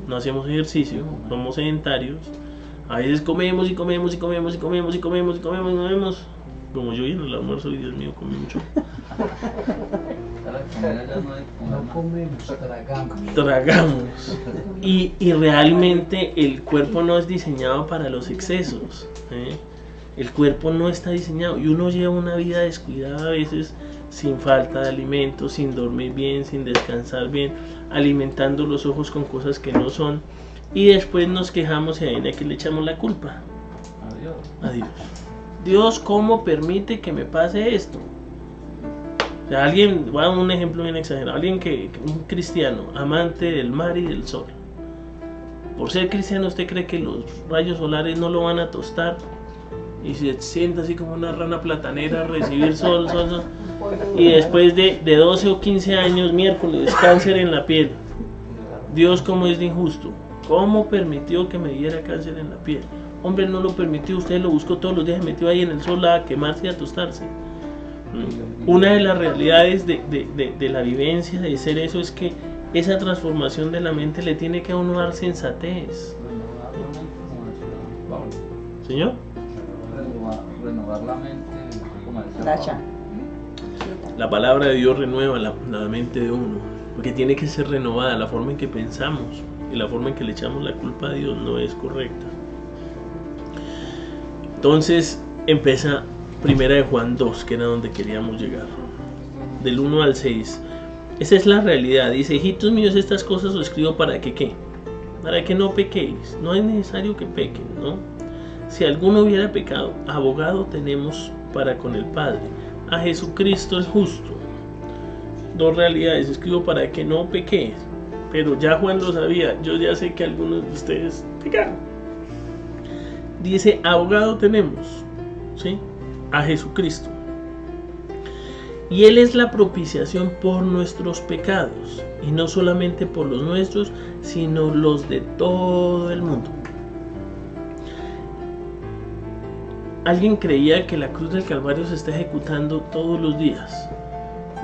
no hacemos ejercicio, somos sedentarios. A veces comemos y comemos y comemos y comemos y comemos y comemos y comemos. Como yo en el almuerzo, y Dios mío, comí mucho. No comemos, Tragamos. Y realmente el cuerpo no es diseñado para los excesos. El cuerpo no está diseñado. Y uno lleva una vida descuidada a veces, sin falta de alimentos, sin dormir bien, sin descansar bien, alimentando los ojos con cosas que no son. Y después nos quejamos y ahí es que le echamos la culpa a Dios. Dios, ¿cómo permite que me pase esto? O sea, alguien, voy a dar un ejemplo bien exagerado, un cristiano, amante del mar y del sol. Por ser cristiano, ¿usted cree que los rayos solares no lo van a tostar? Y se sienta así como una rana platanera a recibir sol. Y después de 12 o 15 años, miércoles, cáncer en la piel. Dios, ¿cómo es de injusto? ¿Cómo permitió que me diera cáncer en la piel? Hombre, no lo permitió, usted lo buscó todos los días, se metió ahí en el sol a quemarse y a tostarse. Una de las realidades de la vivencia de ser eso es que esa transformación de la mente le tiene que a uno dar sensatez. ¿Señor? Renovar la mente, como decía Nacha. La palabra de Dios renueva la mente de uno, porque tiene que ser renovada. La forma en que pensamos y la forma en que le echamos la culpa a Dios no es correcta. Entonces empieza Primera de Juan 2, que era donde queríamos llegar, del 1 al 6. Esa es la realidad. Dice: hijitos míos, estas cosas os escribo para que ¿qué? Para que no pequéis. No es necesario que pequen, ¿no? Si alguno hubiera pecado, abogado tenemos para con el Padre, a Jesucristo el justo. Dos realidades. Escribo para que no pequéis, pero ya Juan lo sabía. Yo ya sé que algunos de ustedes pecaron. Dice: abogado tenemos, ¿sí?, a Jesucristo, y Él es la propiciación por nuestros pecados, y no solamente por los nuestros, sino los de todo el mundo. Alguien creía que la cruz del Calvario se está ejecutando todos los días,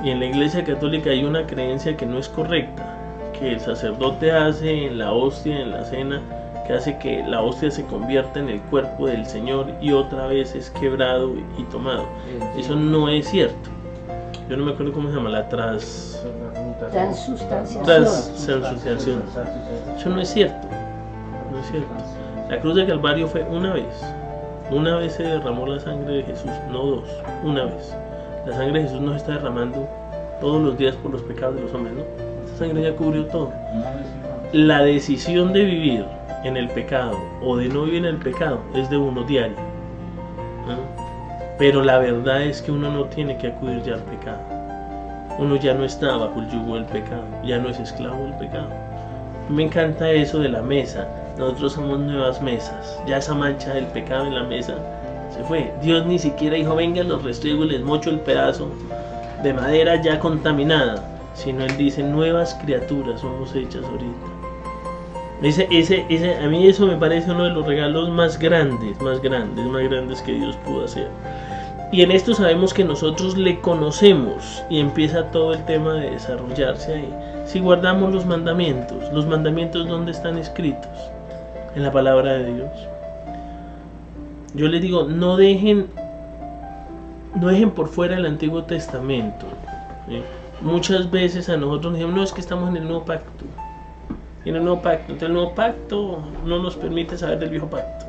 y en la Iglesia Católica hay una creencia que no es correcta, que el sacerdote hace en la hostia, en la cena, que hace que la hostia se convierta en el cuerpo del Señor y otra vez es quebrado y tomado. Eso no es cierto. Yo no me acuerdo cómo se llama, la transubstanciación. Eso no es cierto. No es cierto. La cruz del Calvario fue una vez. Una vez se derramó la sangre de Jesús, no dos, una vez. La sangre de Jesús no se está derramando todos los días por los pecados de los hombres, ¿no? Esa sangre ya cubrió todo. La decisión de vivir en el pecado o de no vivir en el pecado es de uno diario, ¿no? Pero la verdad es que uno no tiene que acudir ya al pecado. Uno ya no está bajo el yugo del pecado, ya no es esclavo del pecado. Me encanta eso de la mesa. Nosotros somos nuevas mesas. Ya esa mancha del pecado en la mesa se fue. Dios ni siquiera dijo: venga, los restriego y les mocho el pedazo de madera ya contaminada, sino Él dice: nuevas criaturas somos hechas ahorita. A mí eso me parece uno de los regalos más grandes que Dios pudo hacer. Y en esto sabemos que nosotros le conocemos y empieza todo el tema de desarrollarse ahí. Si guardamos los mandamientos ¿dónde están escritos? En la palabra de Dios. Yo les digo, no dejen por fuera el Antiguo Testamento, ¿sí? Muchas veces a nosotros nos decimos: no, es que estamos en el Nuevo Pacto. En el Nuevo Pacto. Entonces el Nuevo Pacto no nos permite saber del Viejo Pacto.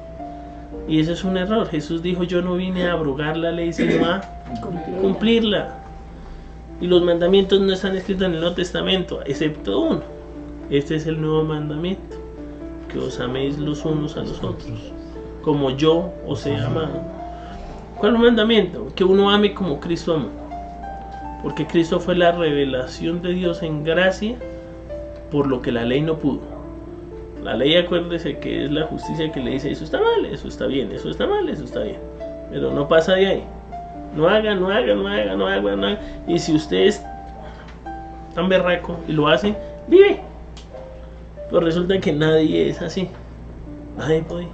Y ese es un error. Jesús dijo: yo no vine a abrogar la ley, sino a cumplirla. Y los mandamientos no están escritos en el Nuevo Testamento, excepto uno. Este es el nuevo mandamiento: que os améis los unos a los otros, como yo os he amado. ¿Cuál es el mandamiento? Que uno ame como Cristo amó. Porque Cristo fue la revelación de Dios en gracia, por lo que la ley no pudo. La ley, acuérdese, que es la justicia que le dice: eso está mal, eso está bien, eso está mal, eso está bien. Pero no pasa de ahí. No haga. Y si usted es tan berraco y lo hace, vive. Pero resulta que nadie es así. Nadie puede.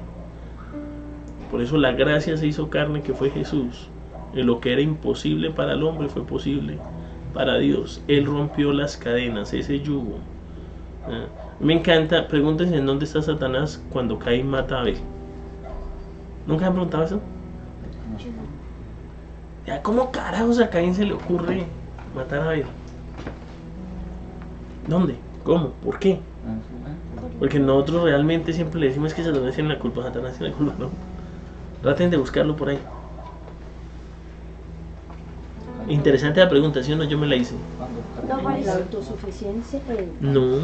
Por eso la gracia se hizo carne, que fue Jesús. Y lo que era imposible para el hombre fue posible para Dios. Él rompió las cadenas, ese yugo. Me encanta. Pregúntense en dónde está Satanás cuando Caín mata a Abel. ¿Nunca han preguntado eso? Ya, ¿cómo carajos a Caín se le ocurre matar a Abel? ¿Dónde? ¿Cómo? ¿Por qué? Porque nosotros realmente siempre le decimos que Satanás tiene la culpa, Satanás tiene la culpa, ¿no? Traten de buscarlo por ahí. Interesante la pregunta, ¿sí o no? Yo me la hice. No aparece la autosuficiencia. No.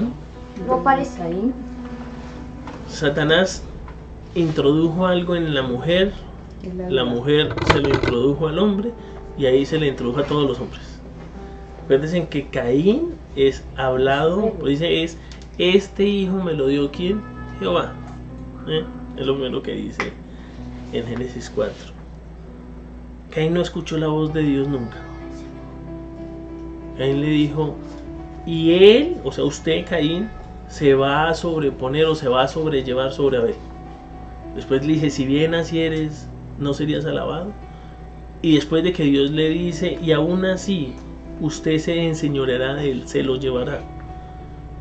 No aparece ahí. Satanás introdujo algo en la mujer, la mujer se lo introdujo al hombre y ahí se le introdujo a todos los hombres. Acuérdense que Caín es hablado, pues dice: este hijo me lo dio ¿quién? Jehová. Es lo primero que dice en Génesis 4. Caín no escuchó la voz de Dios nunca. Caín le dijo: y él, o sea usted, Caín, se va a sobreponer o se va a sobrellevar sobre Abel. Después le dice, si bien así eres, ¿no serías alabado? Y después de que Dios le dice, y aún así, usted se enseñoreará de él, se lo llevará.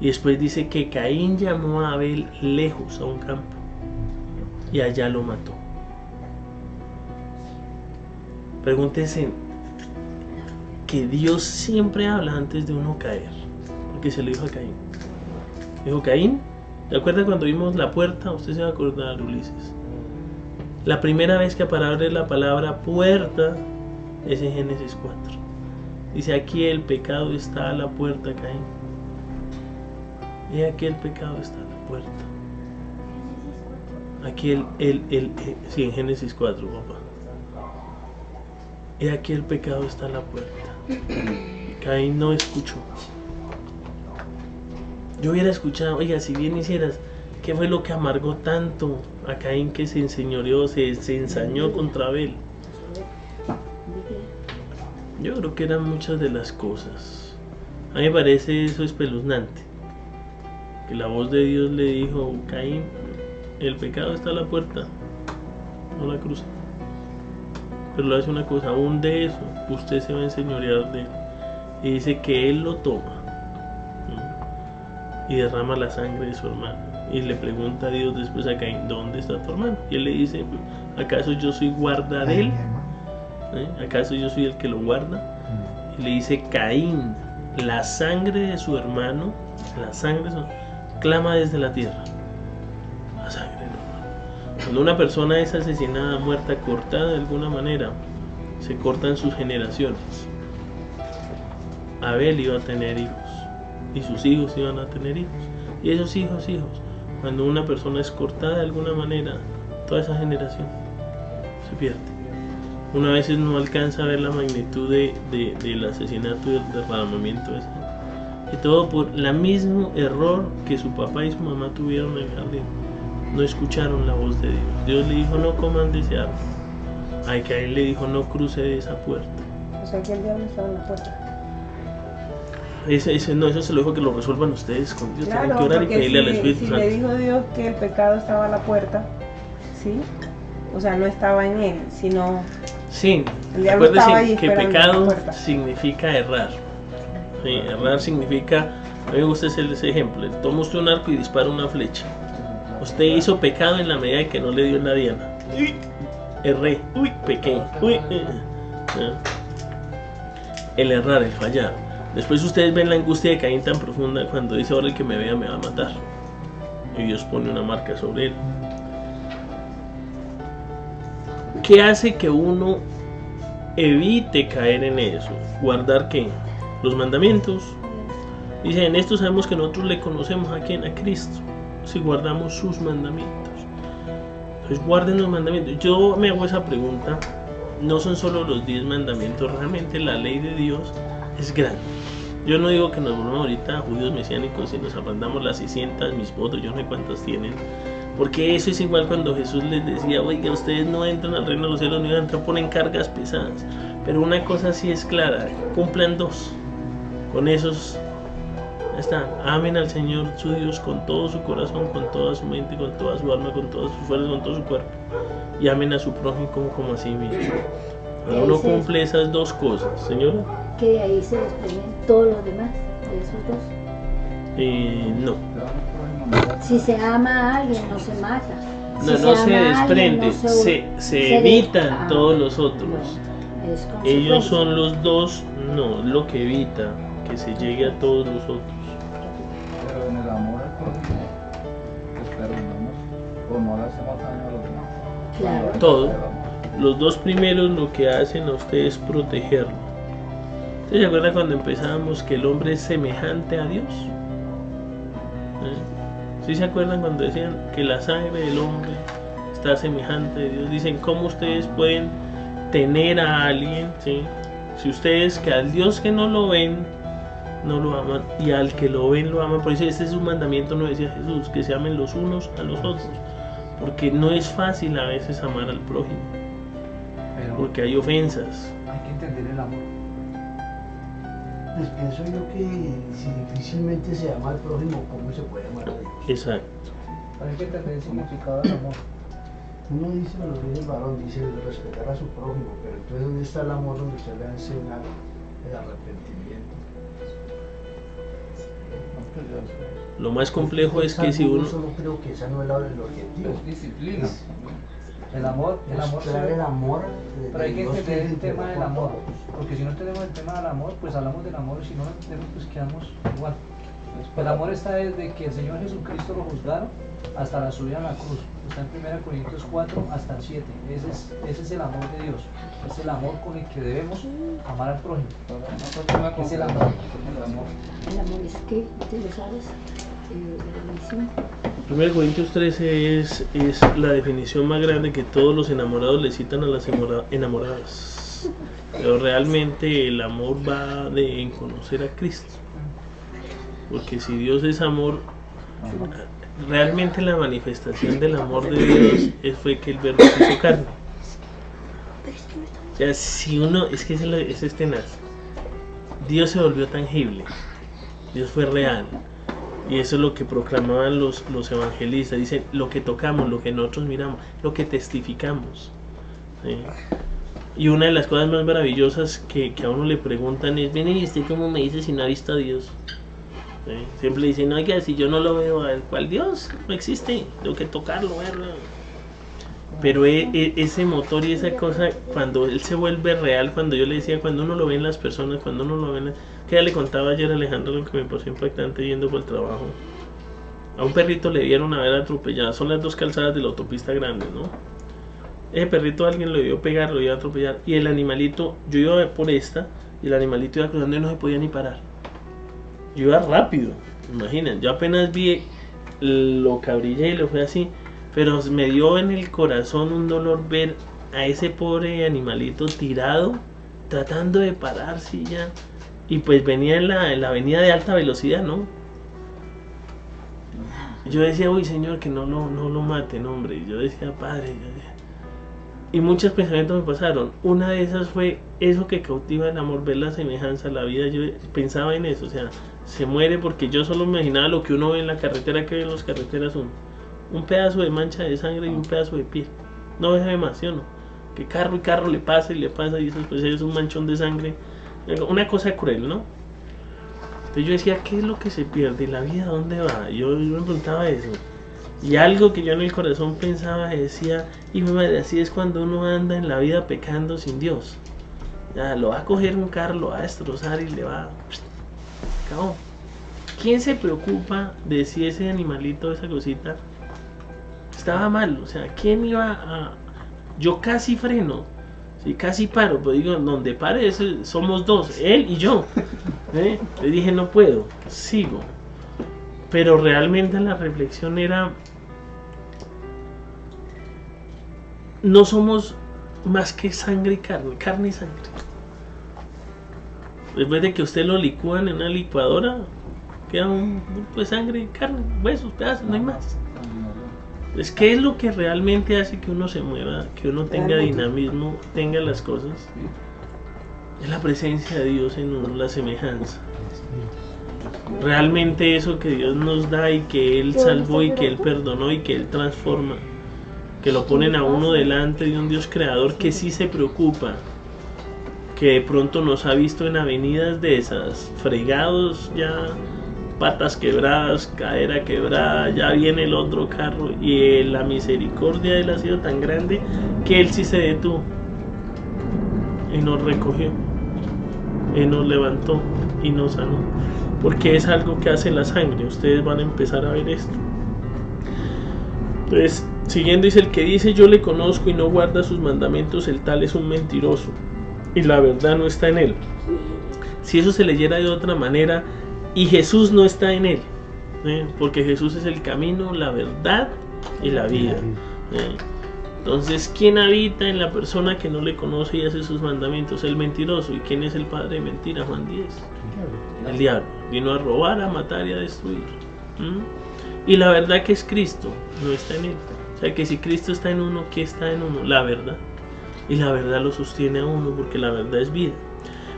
Y después dice que Caín llamó a Abel lejos a un campo y allá lo mató. Pregúntese que Dios siempre habla antes de uno caer, porque se lo dijo a Caín. Dijo, Caín, ¿te acuerdas cuando vimos la puerta? Usted se va a acordar, Ulises. La primera vez que aparece la palabra puerta es en Génesis 4. Dice, aquí el pecado está a la puerta, Caín. Y aquí el pecado está a la puerta. Aquí sí, en Génesis 4, papá. Y aquí el pecado está a la puerta. Caín no escuchó. Yo hubiera escuchado, oiga, si bien hicieras, ¿qué fue lo que amargó tanto a Caín que se enseñoreó, se ensañó contra Abel? Yo creo que eran muchas de las cosas. A mí me parece eso espeluznante. Que la voz de Dios le dijo, Caín, el pecado está a la puerta, no la cruza. Pero le hace una cosa, aún de eso, usted se va a enseñorear de él. Y dice que él lo toma y derrama la sangre de su hermano. Y le pregunta a Dios después a Caín, ¿dónde está tu hermano? Y él le dice, ¿acaso yo soy guarda de él? ¿Acaso yo soy el que lo guarda? Y le dice, Caín, la sangre de su hermano, clama desde la tierra. La sangre del hermano. Cuando una persona es asesinada, muerta, cortada de alguna manera, se cortan sus generaciones. Abel iba a tener hijos y sus hijos iban a tener hijos. Y esos hijos, cuando una persona es cortada de alguna manera, toda esa generación se pierde. Una vez no alcanza a ver la magnitud del asesinato y del derramamiento de sangre. Y todo por el mismo error que su papá y su mamá tuvieron en el jardín. No escucharon la voz de Dios. Dios le dijo, no coman de ese árbol. A Caín le dijo, no cruce de esa puerta. O sea que el diablo estaba en la puerta. Eso se lo dijo que lo resuelvan ustedes con Dios. Claro, tienen que orar y porque pedirle al Espíritu si Santo. le dijo Dios que el pecado estaba a la puerta, ¿sí? O sea, no estaba en él, sino... Sí, El diablo estaba ahí acuérdense que esperando pecado la puerta. significa errar. Sí, errar significa, a mí me gusta ese ejemplo, toma usted un arco y dispara una flecha. Usted hizo pecado en la medida en que no le dio en la diana. Uy, erré, uy, pequé, uy. El errar, el fallar. Después ustedes ven la angustia de Caín tan profunda cuando dice, ahora el que me vea me va a matar. Y Dios pone una marca sobre él. ¿Qué hace que uno evite caer en eso? ¿Guardar qué? Los mandamientos. Dice, en esto sabemos que nosotros le conocemos a quién, a Cristo, si guardamos sus mandamientos. Entonces guarden los mandamientos. Yo me hago esa pregunta, no son solo los 10 mandamientos, realmente la ley de Dios es grande. Yo no digo que nos volvamos ahorita judíos mesiánicos y nos aprendamos las 600 misbotos, yo no sé cuántas tienen. Porque eso es igual cuando Jesús les decía, oiga, ustedes no entran al reino de los cielos, ni entran, ponen cargas pesadas. Pero una cosa sí es clara, cumplan 2. Con esos, está, amen al Señor su Dios con todo su corazón, con toda su mente, con toda su alma, con todas sus fuerzas, con todo su cuerpo. Y amen a su prójimo como a sí mismo. Cuando uno cumple esas 2 cosas, señora. Que de ahí se desprenden todos los demás, de esos 2. No. Si se ama a alguien, no se mata. No se desprende, se evitan todos los otros. Ellos son los 2, no, lo que evita que se llegue a todos los otros. Pero en el amor al prójimo, pues perdonamos o no le hacemos daño a los demás. Claro. Todo. Los 2 primeros lo que hacen a ustedes es protegerlo. ¿Ustedes se acuerdan cuando empezábamos que el hombre es semejante a Dios? ¿Sí se acuerdan cuando decían que la sangre del hombre está semejante a Dios? Dicen, ¿cómo ustedes pueden tener a alguien, ¿sí? Si ustedes que al Dios que no lo ven, no lo aman, y al que lo ven, lo aman? Por eso este es un mandamiento, no decía Jesús, que se amen los unos a los otros. Porque no es fácil a veces amar al prójimo. Pero Porque hay ofensas. hay que entender el amor. pues pienso yo que si difícilmente se llama al prójimo, ¿cómo se puede amar a Dios? Exacto. Hay que entender el significado del amor. Uno dice, bueno, dice el varón, dice respetar a su prójimo, pero entonces ¿dónde está el amor donde usted le va a enseñar el arrepentimiento? Lo más complejo es que si Yo uno... solo creo que esa no es el objetivo. Es disciplina. El amor Mostrar el amor de pero hay que Dios entender el se tema entregó del por amor, todos. porque si no tenemos el tema del amor, pues hablamos del amor y si no lo entendemos, pues quedamos igual. El amor está desde que el Señor Jesucristo lo juzgaron hasta la subida a la cruz. Está en 1 Corintios 4 hasta el 7. Ese es el amor de Dios. Es el amor con el que debemos amar al prójimo. Es el amor. El amor es que, ¿te lo sabes? La definición. 1 Corintios 13 es la definición más grande que todos los enamorados le citan a las enamoradas. Pero realmente el amor va en conocer a Cristo. Porque si Dios es amor, realmente la manifestación del amor de Dios fue que el verbo se hizo carne. O sea, si uno, es que es tenaz. Dios se volvió tangible. Dios fue real. Y eso es lo que proclamaban los evangelistas. Dicen, lo que tocamos, lo que nosotros miramos, lo que testificamos. ¿Sí? Y una de las cosas más maravillosas que a uno le preguntan es, ven, ¿y usted cómo me dice si no ha visto a Dios? ¿Sí? Siempre dicen, oiga, si yo no lo veo, ¿cuál Dios? No existe, tengo que tocarlo, verlo. Pero ese motor y esa cosa, cuando él se vuelve real, cuando yo le decía, cuando uno lo ve en las personas, cuando uno lo ve que ya le contaba ayer a Alejandro lo que me pareció impactante yendo por el trabajo. A un perrito le dieron haber atropellado, son las dos calzadas de la autopista grande, ¿no? Ese perrito alguien lo vio pegar, lo iba a atropellar, y el animalito, yo iba por esta, y el animalito iba cruzando y no se podía ni parar. Yo iba rápido, imaginen, yo apenas vi lo cabrilla y lo fue así. Pero me dio en el corazón un dolor ver a ese pobre animalito tirado, tratando de pararse ya. Y pues venía en la avenida de alta velocidad, ¿no? Yo decía, uy, Señor, que no lo maten, hombre. Y yo decía, Padre. Y muchos pensamientos me pasaron. Una de esas fue eso que cautiva el amor, ver la semejanza, la vida. Yo pensaba en eso, o sea, se muere porque yo solo me imaginaba lo que uno ve en la carretera, que ven las carreteras un pedazo de mancha de sangre y un pedazo de piel. No deja más, ¿sí o no? Que carro y carro le pasa y eso pues es un manchón de sangre. Una cosa cruel, ¿no? Entonces yo decía, ¿qué es lo que se pierde? ¿La vida dónde va? Yo me preguntaba eso. Y algo que yo en el corazón pensaba, decía, y mi madre, así es cuando uno anda en la vida pecando sin Dios. Ya, lo va a coger un carro, lo va a destrozar y le va... Acabó. ¿Quién se preocupa de si ese animalito, esa cosita, estaba mal? O sea, ¿quién iba a...? Yo casi freno, sí, casi paro, pero digo, donde pare somos dos, él y yo. Le dije, no puedo, sigo. Pero realmente la reflexión era, no somos más que sangre y carne y sangre. Después de que usted lo licúan en una licuadora, queda un pues sangre, carne, huesos, pedazos, no hay más. Pues, ¿qué es lo que realmente hace que uno se mueva, que uno tenga dinamismo, tenga las cosas? Es la presencia de Dios en uno, la semejanza. Realmente eso que Dios nos da y que Él salvó y que Él perdonó y que Él transforma, que lo ponen a uno delante de un Dios creador que sí se preocupa, que de pronto nos ha visto en avenidas de esas, fregados ya, patas quebradas, cadera quebrada, ya viene el otro carro, y la misericordia de Él ha sido tan grande que Él sí se detuvo y nos recogió y nos levantó y nos sanó, porque es algo que hace la sangre. Ustedes van a empezar a ver esto. Entonces, siguiendo, dice: el que dice yo le conozco y no guarda sus mandamientos, el tal es un mentiroso y la verdad no está en él. Si eso se leyera de otra manera, y Jesús no está en él, porque Jesús es el camino, la verdad y la vida. Entonces, ¿quién habita en la persona que no le conoce y hace sus mandamientos? El mentiroso. ¿Y quién es el padre de mentira? Juan 10. El diablo. Vino a robar, a matar y a destruir. Y la verdad, que es Cristo, no está en él. O sea que si Cristo está en uno, ¿qué está en uno? La verdad. Y la verdad lo sostiene a uno, porque la verdad es vida.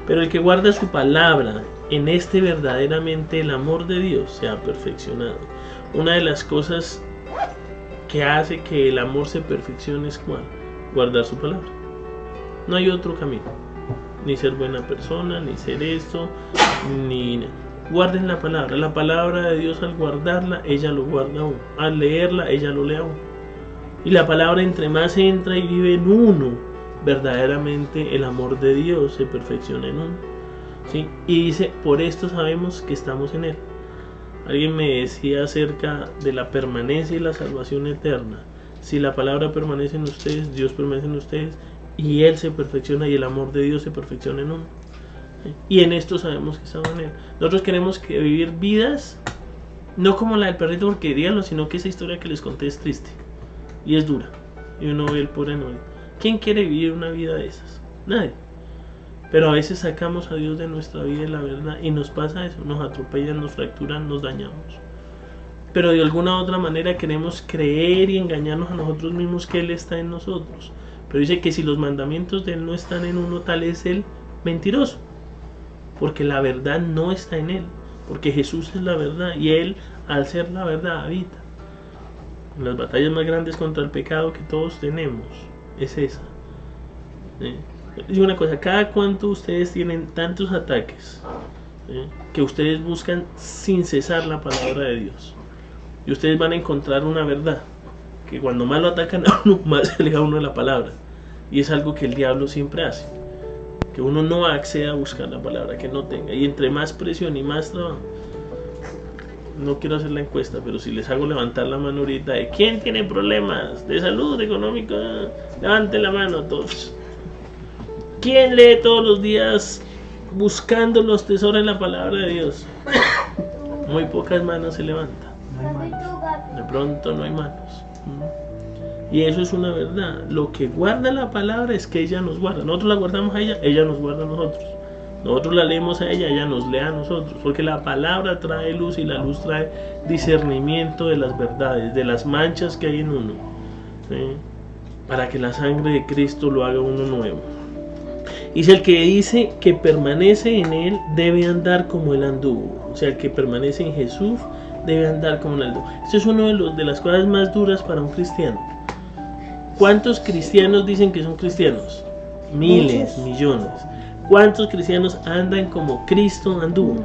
Pero el que guarda su palabra en este verdaderamente el amor de Dios se ha perfeccionado. Una de las cosas que hace que el amor se perfeccione es ¿cuál? Guardar su palabra. No hay otro camino. Ni ser buena persona, ni ser esto, ni... Guarden la palabra de Dios. Al guardarla, ella lo guarda a uno. Al leerla, ella lo lee a uno. Y la palabra entre más entra y vive en uno, verdaderamente el amor de Dios se perfecciona en uno, ¿sí? Y dice, por esto sabemos que estamos en Él. Alguien me decía acerca de la permanencia y la salvación eterna. Si la palabra permanece en ustedes, Dios permanece en ustedes, y Él se perfecciona y el amor de Dios se perfecciona en uno. Y en esto sabemos que estamos en Él. Nosotros queremos que vivir vidas no como la del perrito, porque díganlo, sino que esa historia que les conté es triste y es dura, y uno ve el pobre novio. ¿Quién quiere vivir una vida de esas? Nadie. Pero a veces sacamos a Dios de nuestra vida y la verdad, y nos pasa eso, nos atropellan, nos fracturan, nos dañamos. Pero de alguna u otra manera queremos creer y engañarnos a nosotros mismos que Él está en nosotros. Pero dice que si los mandamientos de Él no están en uno, tal es el mentiroso, porque la verdad no está en Él, porque Jesús es la verdad y Él, al ser la verdad, habita. Las batallas más grandes contra el pecado que todos tenemos es esa. Y una cosa, cada cuanto ustedes tienen tantos ataques que ustedes buscan sin cesar la palabra de Dios, y ustedes van a encontrar una verdad que cuando más lo atacan a uno, más se aleja uno de la palabra, y es algo que el diablo siempre hace, que uno no acceda a buscar la palabra, que no tenga, y entre más presión y más trabajo. No quiero hacer la encuesta, pero si les hago levantar la mano ahorita de ¿quién tiene problemas de salud económica? Levanten la mano todos. ¿Quién lee todos los días buscando los tesoros en la palabra de Dios? Muy pocas manos se levantan. De pronto no hay manos. Y eso es una verdad. Lo que guarda la palabra es que ella nos guarda. Nosotros la guardamos a ella, ella nos guarda a nosotros. Nosotros la leemos a ella, ella nos lee a nosotros, porque la palabra trae luz y la luz trae discernimiento de las verdades, de las manchas que hay en uno, ¿sí? Para que la sangre de Cristo lo haga uno nuevo. Y el que dice que permanece en Él debe andar como Él anduvo. O sea, el que permanece en Jesús debe andar como Él anduvo. Esto es una de las cosas más duras para un cristiano. ¿Cuántos cristianos dicen que son cristianos? Miles, millones. ¿Cuántos cristianos andan como Cristo anduvo?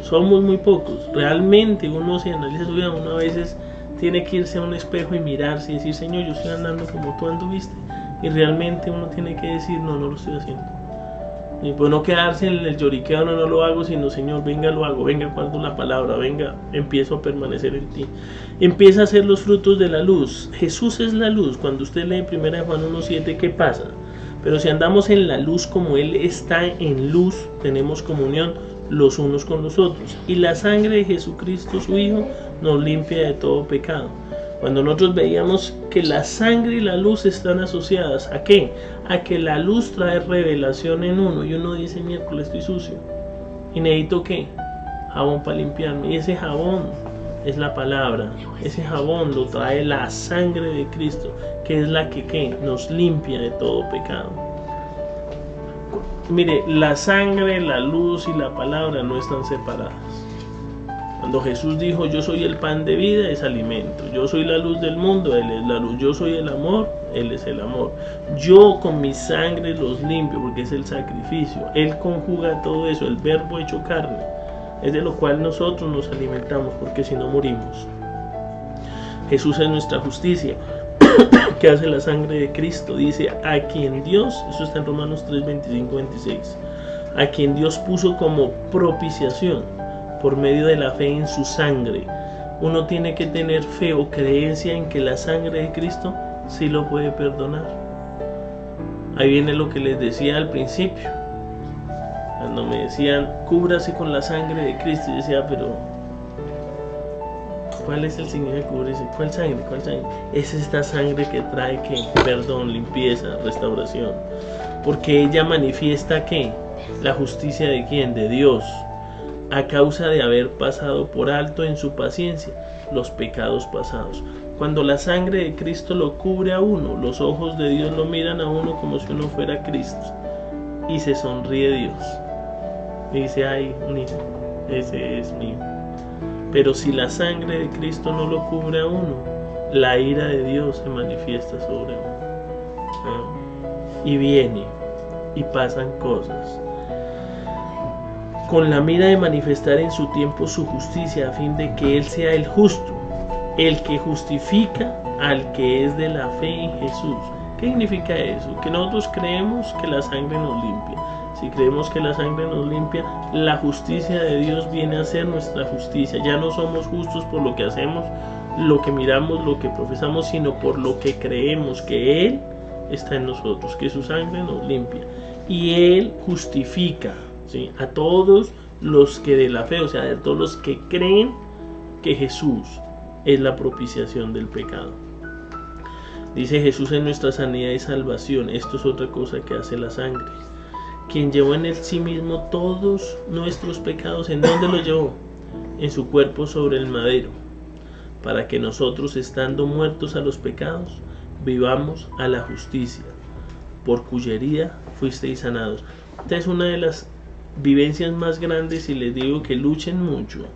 Somos muy pocos. Realmente uno se analiza su vida, uno a veces tiene que irse a un espejo y mirarse y decir, Señor, yo estoy andando como tú anduviste. Y realmente uno tiene que decir, no lo estoy haciendo. Y pues no quedarse en el lloriqueo, no lo hago, sino, Señor, venga, lo hago, venga, guardo la palabra, venga, empiezo a permanecer en ti. Empieza a hacer los frutos de la luz. Jesús es la luz. Cuando usted lee 1 Juan 1:7, ¿qué pasa? Pero si andamos en la luz como Él está en luz, tenemos comunión los unos con los otros. Y la sangre de Jesucristo, su Hijo, nos limpia de todo pecado. Cuando nosotros veíamos que la sangre y la luz están asociadas, ¿a qué? A que la luz trae revelación en uno. Y uno dice, miércoles estoy sucio. ¿Y necesito qué? Jabón para limpiarme. Y ese jabón es la palabra. Ese jabón lo trae la sangre de Cristo, que es la que ¿qué? Nos limpia de todo pecado. Mire, la sangre, la luz y la palabra no están separadas. Cuando Jesús dijo, yo soy el pan de vida, es alimento. Yo soy la luz del mundo, Él es la luz. Yo soy el amor, Él es el amor. Yo con mi sangre los limpio, porque es el sacrificio. Él conjuga todo eso, el verbo hecho carne. Es de lo cual nosotros nos alimentamos, porque si no morimos. Jesús es nuestra justicia. ¿Qué hace la sangre de Cristo? Dice, a quien Dios, eso está en Romanos 3, 25, 26, a quien Dios puso como propiciación por medio de la fe en su sangre. Uno tiene que tener fe o creencia en que la sangre de Cristo sí lo puede perdonar. Ahí viene lo que les decía al principio. Cuando me decían, cúbrase con la sangre de Cristo, yo decía, pero ¿cuál es el significado de cubrirse? ¿Cuál sangre? ¿Cuál sangre? Es esta sangre que trae ¿qué? Perdón, limpieza, restauración. Porque ella manifiesta ¿qué? La justicia de ¿quién? De Dios, a causa de haber pasado por alto en su paciencia los pecados pasados. Cuando la sangre de Cristo lo cubre a uno, los ojos de Dios lo miran a uno como si uno fuera Cristo, y se sonríe Dios. y dice, ay, un hijo, ese es mío. Pero si la sangre de Cristo no lo cubre a uno, la ira de Dios se manifiesta sobre uno. Y viene, y pasan cosas, con la mira de manifestar en su tiempo su justicia, a fin de que Él sea el justo, el que justifica al que es de la fe en Jesús. ¿Qué significa eso? Que nosotros creemos que la sangre nos limpia. Si creemos que la sangre nos limpia, la justicia de Dios viene a ser nuestra justicia. Ya no somos justos por lo que hacemos, lo que miramos, lo que profesamos, sino por lo que creemos que Él está en nosotros, que su sangre nos limpia. Y Él justifica, ¿sí?, a todos los que de la fe, o sea, a todos los que creen que Jesús es la propiciación del pecado. Dice Jesús en nuestra sanidad y salvación. Esto es otra cosa que hace la sangre. Quien llevó en él sí mismo todos nuestros pecados. ¿En dónde los llevó? En su cuerpo sobre el madero, para que nosotros, estando muertos a los pecados, vivamos a la justicia, por cuya herida fuisteis sanados. Esta es una de las vivencias más grandes, y les digo que luchen mucho,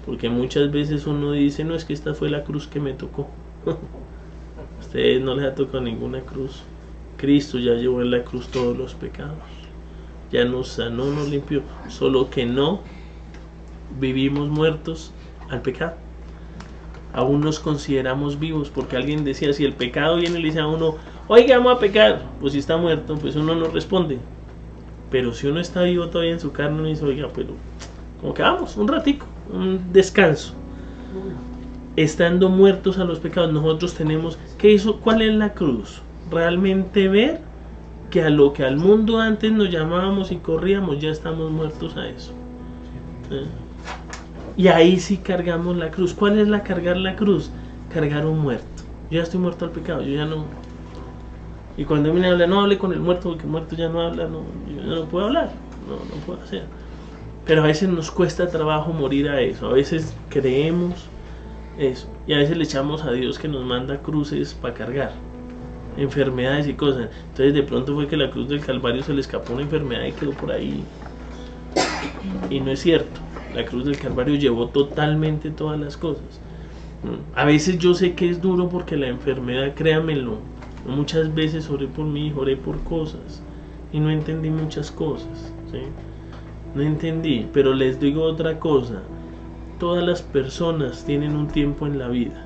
porque muchas veces uno dice, no, es que esta fue la cruz que me tocó. A ustedes no les ha tocado ninguna cruz. Cristo ya llevó en la cruz todos los pecados, ya nos sanó, nos limpió, solo que no vivimos muertos al pecado. Aún nos consideramos vivos, porque alguien decía, si el pecado viene y le dice a uno, oiga, vamos a pecar, pues si está muerto, pues uno no responde. Pero si uno está vivo todavía en su carne, uno dice, oiga, pero como que vamos, un ratico, un descanso. Estando muertos a los pecados, nosotros tenemos, ¿qué hizo? ¿Cuál es la cruz? Realmente ver que a lo que al mundo antes nos llamábamos y corríamos, ya estamos muertos a eso. Y ahí sí cargamos la cruz. ¿Cuál es la cargar la cruz? Cargar un muerto. Yo ya estoy muerto al pecado, yo ya no. Y cuando me habla, no hable con el muerto, porque el muerto ya no habla, no, yo ya no puedo hablar, no puedo hacer. Pero a veces nos cuesta trabajo morir a eso, a veces creemos eso, y a veces le echamos a Dios que nos manda cruces para cargar, enfermedades y cosas. Entonces de pronto fue que la cruz del Calvario se le escapó una enfermedad y quedó por ahí. Y no es cierto, la cruz del Calvario llevó totalmente todas las cosas. A veces yo sé que es duro porque la enfermedad, créanmelo, muchas veces oré por mi hijo, oré por cosas y no entendí muchas cosas, ¿sí? No entendí, pero les digo otra cosa. Todas las personas tienen un tiempo en la vida.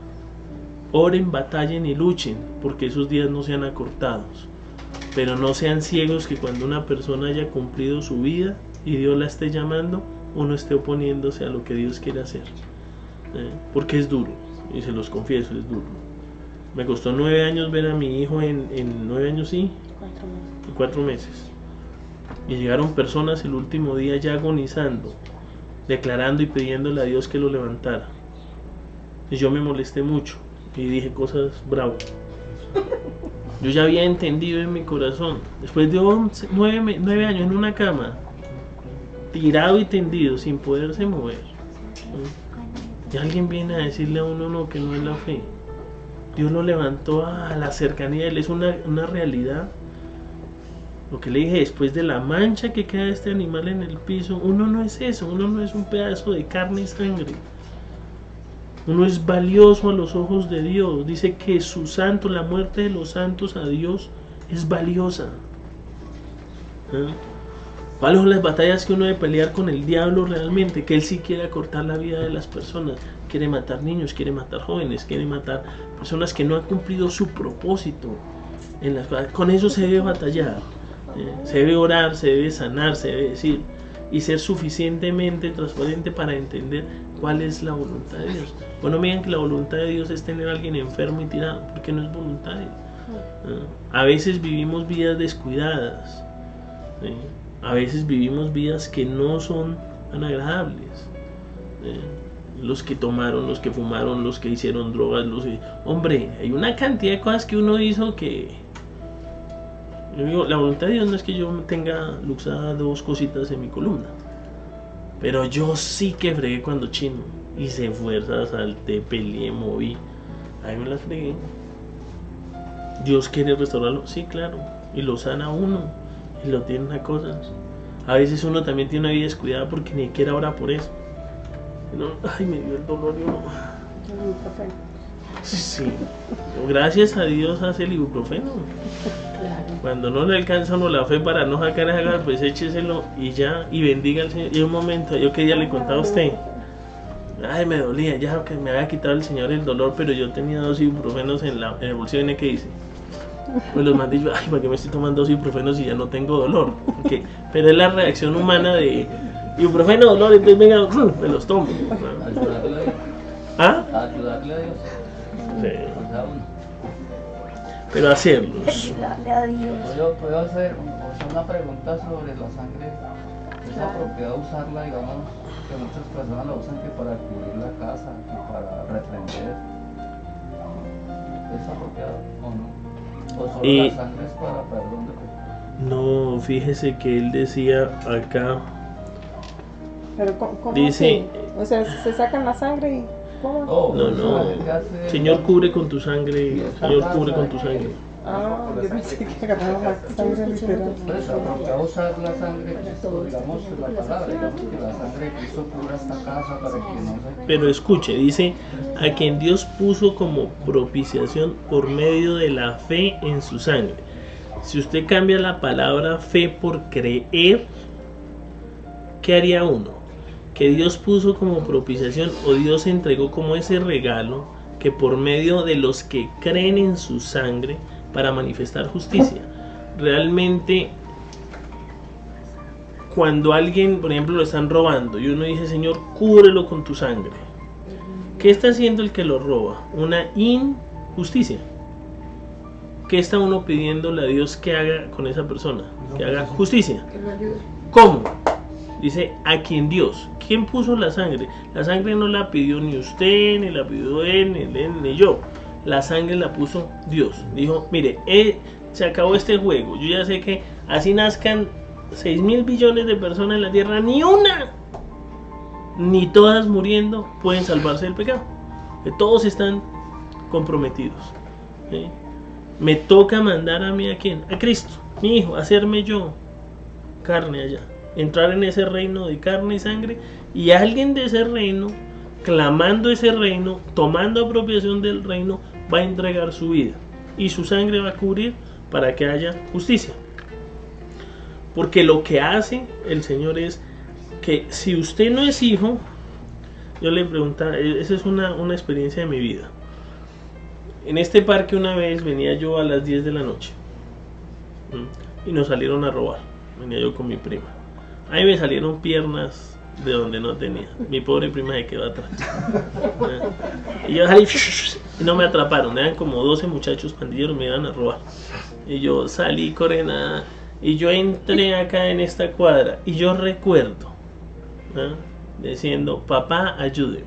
Oren, batallen y luchen, porque esos días no sean acortados. Pero no sean ciegos que cuando una persona haya cumplido su vida y Dios la esté llamando, uno esté oponiéndose a lo que Dios quiere hacer. Porque es duro, y se los confieso, es duro. Me costó 9 años ver a mi hijo en 9 años, sí, 4 meses. Y llegaron personas el último día ya agonizando, declarando y pidiéndole a Dios que lo levantara. Y yo me molesté mucho y dije cosas bravas. Yo ya había entendido en mi corazón, después de 9 años en una cama, tirado y tendido, sin poderse mover, y alguien viene a decirle a uno no, que no es la fe. Dios lo levantó a la cercanía, Él es una realidad. Lo que le dije, después de la mancha que queda este animal en el piso, uno no es eso, uno no es un pedazo de carne y sangre. Uno es valioso a los ojos de Dios. Dice que su santo, la muerte de los santos a Dios es valiosa. ¿Cuáles son las batallas que uno debe pelear con el diablo realmente? Que él sí quiere acortar la vida de las personas. Quiere matar niños, quiere matar jóvenes, quiere matar personas que no han cumplido su propósito en las cosas. Con eso se debe batallar. Se debe orar, se debe sanar, se debe decir, y ser suficientemente transparente para entender cuál es la voluntad de Dios. Bueno, miren que la voluntad de Dios es tener a alguien enfermo y tirado, porque no es voluntad de Dios. A veces vivimos vidas descuidadas, a veces vivimos vidas que no son tan agradables. Los que tomaron, los que fumaron, los que hicieron drogas, hombre, hay una cantidad de cosas que uno hizo que... Yo digo, la voluntad de Dios no es que yo tenga luxada 2 cositas en mi columna, pero yo sí que fregué cuando chino, hice fuerza, salté, peleé, moví, ahí me las fregué. Dios quiere restaurarlo, sí, claro, y lo sana uno, y lo tiene a cosas. A veces uno también tiene una vida descuidada porque ni siquiera ora por eso. No, ay, me dio el dolor y uno... Sí, gracias a Dios hace el ibuprofeno. Cuando no le alcanza a uno la fe para no sacar esa gana, pues écheselo y ya, y bendiga al Señor. Y un momento, yo que ya le contaba a usted, ay, me dolía, ya que me había quitado el Señor el dolor, pero yo tenía 2 ibuprofenos en el bolsillo. ¿Y qué hice? Pues los mandé yo, ay, ¿para qué me estoy tomando 2 ibuprofenos si ya no tengo dolor? Okay. Pero es la reacción humana de ibuprofeno, dolor, entonces venga, me los tomo. Ayudarle a Dios. ¿Ah? Ayudarle a Dios. Sí. Pues a uno. Pero hacerlos. Ayudarle a Dios. ¿Puedo hacer una pregunta sobre la sangre? ¿Es apropiado usarla, digamos, que muchas personas la usan que para cubrir la casa, que para reprender? ¿Es apropiado o no? ¿O solo la sangre es para perdón de pecados? No, fíjese que él decía acá, Pero ¿cómo dice, así? O sea, se sacan la sangre y ¿cómo? no, Señor cubre con tu sangre, Señor cubre con tu sangre. Ah, yo pensé que agarraba la sangre literal. Pues apropiado usar la sangre de Cristo, digamos, la palabra, digamos que la sangre de Cristo cubra esta casa para que no se... Pero escuche, dice, a quien Dios puso como propiciación por medio de la fe en su sangre. Si usted cambia la palabra fe por creer, ¿qué haría uno? Que Dios puso como propiciación, o Dios entregó como ese regalo, que por medio de los que creen en su sangre, para manifestar justicia. Realmente, cuando alguien, por ejemplo, lo están robando y uno dice, Señor, cúbrelo con tu sangre, ¿qué está haciendo el que lo roba? Una injusticia. ¿Qué está uno pidiéndole a Dios que haga con esa persona? Que haga justicia. ¿Cómo? Dice, a quien Dios. ¿Quién puso la sangre? La sangre no la pidió ni usted, ni la pidió él, ni yo. La sangre la puso Dios. Dijo, mire, se acabó este juego. Yo ya sé que así nazcan 6.000 billones de personas en la tierra, ni una, ni todas muriendo, pueden salvarse del pecado. Que todos están comprometidos. ¿Sí? Me toca mandar a mí, ¿a quién? A Cristo, mi hijo, hacerme yo carne allá. Entrar en ese reino de carne y sangre, y alguien de ese reino, clamando ese reino, tomando apropiación del reino, va a entregar su vida y su sangre va a cubrir para que haya justicia. Porque lo que hace el Señor es que si usted no es hijo, yo le preguntaba, esa es una experiencia de mi vida. En este parque una vez venía yo a las 10 de la noche y nos salieron a robar. Venía yo con mi prima. Ahí me salieron piernas de donde no tenía. Mi pobre prima se quedó atrás. Y yo salí y no me atraparon. Eran como 12 muchachos pandilleros, me iban a robar. Y yo salí corriendo y yo entré acá en esta cuadra y yo recuerdo diciendo, papá, ayúdeme.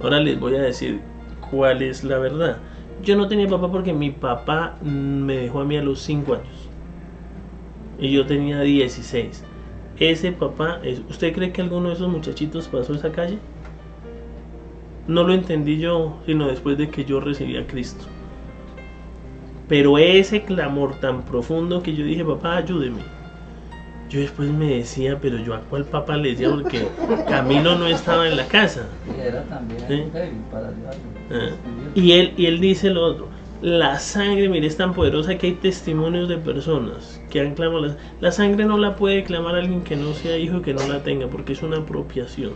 Ahora les voy a decir cuál es la verdad. Yo no tenía papá porque mi papá me dejó a mí a los 5 años y yo tenía 16. Ese papá, ¿usted cree que alguno de esos muchachitos pasó esa calle? No lo entendí yo, sino después de que yo recibí a Cristo. Pero ese clamor tan profundo que yo dije, papá, ayúdeme. Yo después me decía, pero yo a cuál papá le decía, porque Camilo no estaba en la casa. Y era también débil para ayudarlo. Y él dice lo otro. La sangre, mire, es tan poderosa que hay testimonios de personas que han clamado. La sangre no la puede clamar alguien que no sea hijo y que no la tenga, porque es una apropiación.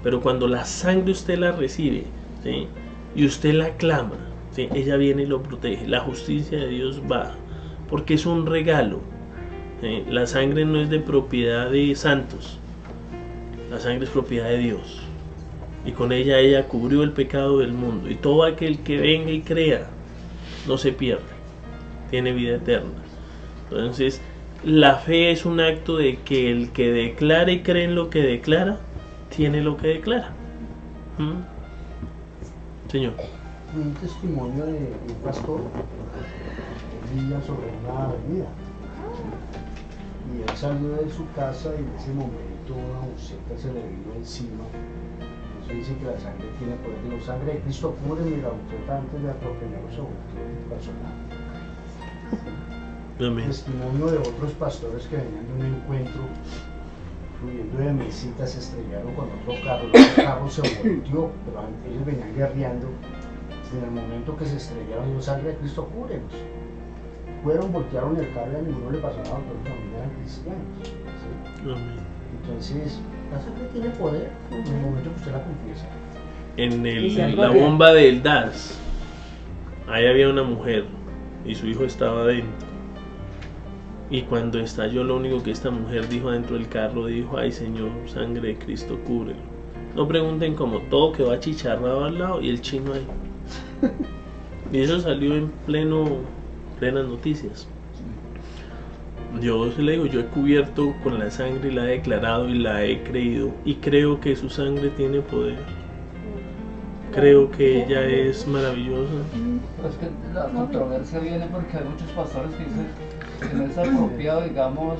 Pero cuando la sangre usted la recibe, ¿sí?, y usted la clama, ¿sí?, ella viene y lo protege. La justicia de Dios va, porque es un regalo. ¿Sí? La sangre no es de propiedad de santos, la sangre es propiedad de Dios. Y con ella cubrió el pecado del mundo. Y todo aquel que venga y crea no se pierde, tiene vida eterna. Entonces, la fe es un acto de que el que declara y cree en lo que declara, tiene lo que declara. Señor. Un testimonio de un pastor que vivía sobre una avenida. Y él salió de su casa y en ese momento una buceta se le vino encima. Eso dice que la sangre tiene poder. La sangre de Cristo cubre y la buceta antes de atropellar su personal. Amén. Testimonio de otros pastores que venían de un encuentro fluyendo de mesitas, se estrellaron con otro carro, el otro carro se volteó, pero antes ellos venían guerreando. En el momento que se estrellaron, dijo, sangre de Cristo, cúbrenos. Fueron, voltearon el carro y a ninguno le pasó nada, porque también eran cristianos. ¿Sí? Amén. Entonces, la sangre tiene poder en el momento que usted la confiesa. En la bomba del DAS, ahí había una mujer y su hijo estaba dentro. Y cuando estalló, lo único que esta mujer dijo dentro del carro, dijo, ay Señor, sangre de Cristo, cúbrelo. No pregunten cómo, todo quedó achicharrado al lado y el chino ahí. Y eso salió en plenas noticias. Yo le digo, yo he cubierto con la sangre y la he declarado y la he creído. Y creo que su sangre tiene poder. Creo que ella es maravillosa. Pero es que la controversia viene porque hay muchos pastores que dicen que no es apropiado, digamos,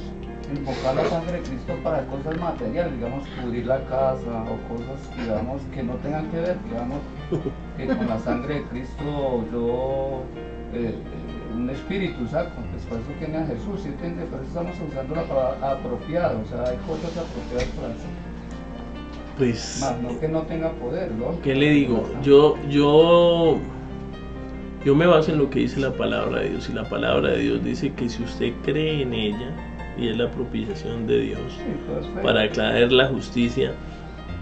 invocar la sangre de Cristo para cosas materiales, digamos, cubrir la casa o cosas, digamos, que no tengan que ver, digamos, que con la sangre de Cristo yo, un espíritu saco, pues por eso tiene a Jesús, ¿sí entiende? Por eso estamos usando la palabra apropiado, o sea, hay cosas apropiadas para eso. Pues, Más no que no tenga poder, ¿no? ¿qué le digo? Yo me baso en lo que dice la palabra de Dios. Y la palabra de Dios dice que si usted cree en ella, y es la propiciación de Dios para aclarar la justicia.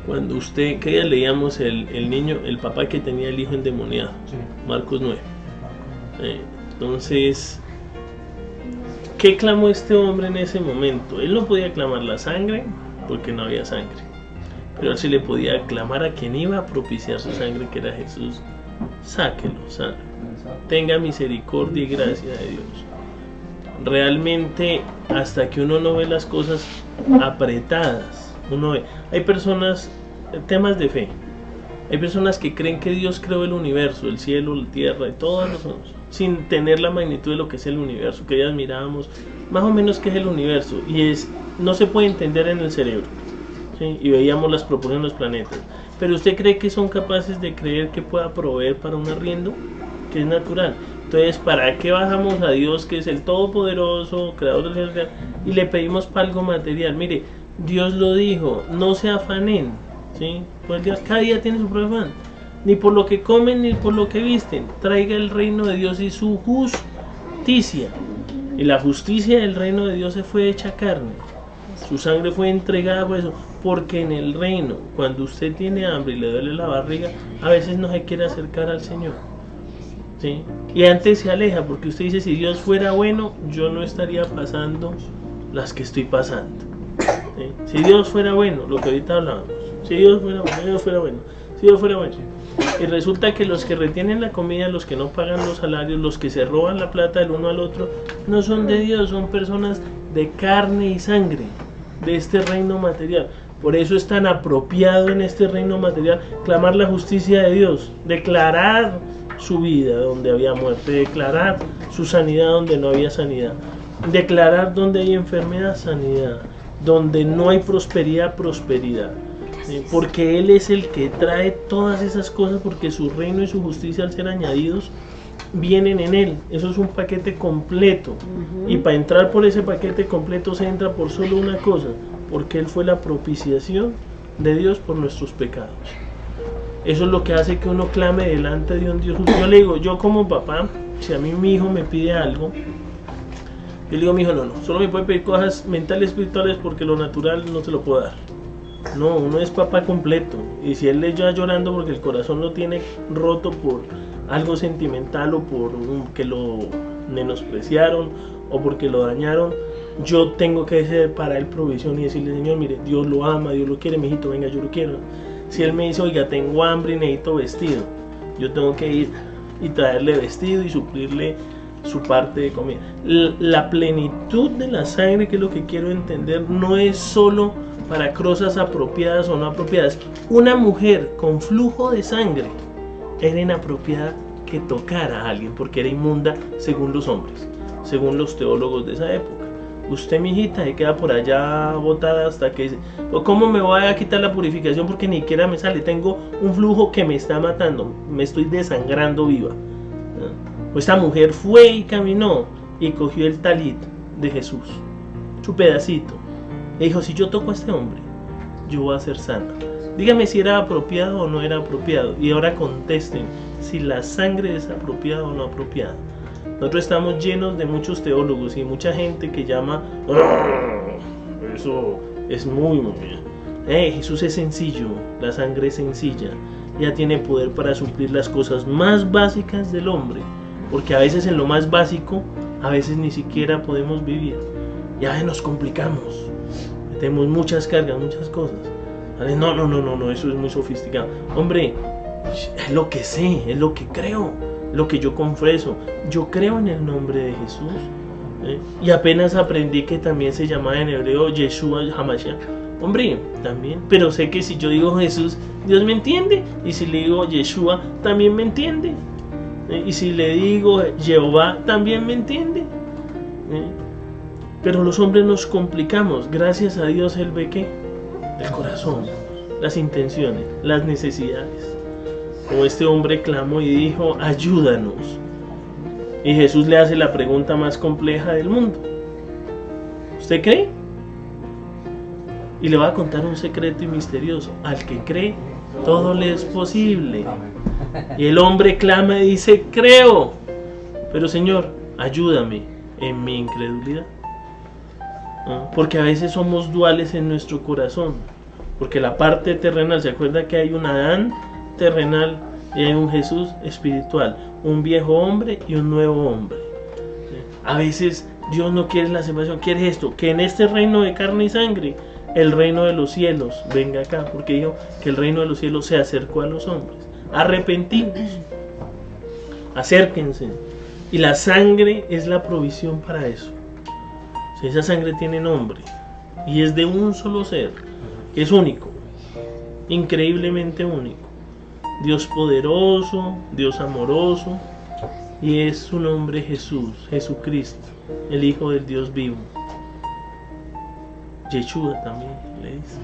Cuando usted, que ya leíamos el niño, el papá que tenía el hijo endemoniado, Sí. Marcos 9. Entonces, ¿qué clamó este hombre en ese momento? Él no podía clamar la sangre porque no había sangre, pero él sí le podía clamar a quien iba a propiciar su sangre, que era Jesús. Sáquelo, tenga misericordia y gracia de Dios. Realmente, hasta que uno no ve las cosas apretadas, uno ve. Hay personas, temas de fe, hay personas que creen que Dios creó el universo, el cielo, la tierra y todas las cosas, sin tener la magnitud de lo que es el universo, que ya admirábamos más o menos qué es el universo, y no se puede entender en el cerebro, ¿sí? Y veíamos las proporciones de los planetas. Pero usted cree que son capaces de creer que pueda proveer para un arriendo, que es natural. Entonces, ¿para qué bajamos a Dios, que es el Todopoderoso, creador del cielo, y le pedimos para algo material? Mire, Dios lo dijo, no se afanen, ¿sí? Pues cada día tiene su propio afán, ni por lo que comen ni por lo que visten. Traiga el reino de Dios y su justicia. Y la justicia del reino de Dios se fue hecha carne. Su sangre fue entregada por eso. Porque en el reino, cuando usted tiene hambre y le duele la barriga, a veces no se quiere acercar al Señor, ¿sí? Y antes se aleja, porque usted dice, si Dios fuera bueno, yo no estaría pasando las que estoy pasando, ¿sí? Si Dios fuera bueno, lo que ahorita hablábamos, si Dios fuera bueno, Dios fuera bueno, si Dios fuera bueno. Y resulta que los que retienen la comida, los que no pagan los salarios, los que se roban la plata del uno al otro, no son de Dios, son personas de carne y sangre, de este reino material. Por eso es tan apropiado en este reino material clamar la justicia de Dios, declarar su vida donde había muerte, declarar su sanidad donde no había sanidad, declarar donde hay enfermedad, sanidad, donde no hay prosperidad, prosperidad. Porque Él es el que trae todas esas cosas, porque su reino y su justicia, al ser añadidos, vienen en Él. Eso es un paquete completo. Y para entrar por ese paquete completo se entra por solo una cosa, porque Él fue la propiciación de Dios por nuestros pecados. Eso es lo que hace que uno clame delante de un Dios justo. Yo le digo, yo como papá, si a mí mi hijo me pide algo, yo le digo a mi hijo, no, solo me puede pedir cosas mentales, espirituales, porque lo natural no se lo puedo dar. No, uno es papá completo. Y si él le está llorando porque el corazón lo tiene roto por algo sentimental, o por que lo menospreciaron, o porque lo dañaron, yo tengo que hacer para él provisión y decirle, Señor, mire, Dios lo ama, Dios lo quiere, mijito, venga, yo lo quiero. Si él me dice, oiga, tengo hambre y necesito vestido, yo tengo que ir y traerle vestido y suplirle su parte de comida. La plenitud de la sangre, que es lo que quiero entender, no es solo para cosas apropiadas o no apropiadas. Una mujer con flujo de sangre era inapropiada que tocara a alguien, porque era inmunda según los hombres, según los teólogos de esa época. Usted, mi hijita, se queda por allá botada hasta que dice, ¿cómo me voy a quitar la purificación? Porque ni siquiera me sale, tengo un flujo que me está matando, me estoy desangrando viva. Esta mujer fue y caminó y cogió el talit de Jesús, su pedacito, y dijo: si yo toco a este hombre, yo voy a ser sana. Dígame si era apropiado o no era apropiado, y ahora contesten si la sangre es apropiada o no apropiada. Nosotros estamos llenos de muchos teólogos y mucha gente que llama: eso es muy bien. Jesús es sencillo, la sangre es sencilla, ya tiene poder para suplir las cosas más básicas del hombre, porque a veces en lo más básico, a veces ni siquiera podemos vivir, y a veces nos complicamos, metemos muchas cargas, muchas cosas. No, eso es muy sofisticado. Hombre, es lo que sé, es lo que creo, lo que yo confeso. Yo creo en el nombre de Jesús, y apenas aprendí que también se llamaba en hebreo Yeshua HaMashiach. Hombre, también, pero sé que si yo digo Jesús, Dios me entiende, y si le digo Yeshua, también me entiende, y si le digo Jehová, también me entiende. Pero los hombres nos complicamos. Gracias a Dios Él ve ¿qué? El corazón, las intenciones, las necesidades. Como este hombre clamó y dijo: ayúdanos. Y Jesús le hace la pregunta más compleja del mundo: ¿usted cree? Y le va a contar un secreto y misterioso: al que cree, todo le es posible. Y el hombre clama y dice: creo, pero Señor, ayúdame en mi incredulidad. Porque a veces somos duales en nuestro corazón, porque la parte terrenal, ¿se acuerda que hay un Adán terrenal y hay un Jesús espiritual, un viejo hombre y un nuevo hombre? A veces Dios no quiere la separación, quiere esto, que en este reino de carne y sangre el reino de los cielos venga acá, porque dijo que el reino de los cielos se acercó a los hombres. Arrepentidos, acérquense, y la sangre es la provisión para eso. Esa sangre tiene nombre y es de un solo ser, que es único, increíblemente único. Dios poderoso, Dios amoroso, y es su nombre Jesús, Jesucristo, el Hijo del Dios vivo. Yeshua también le dice.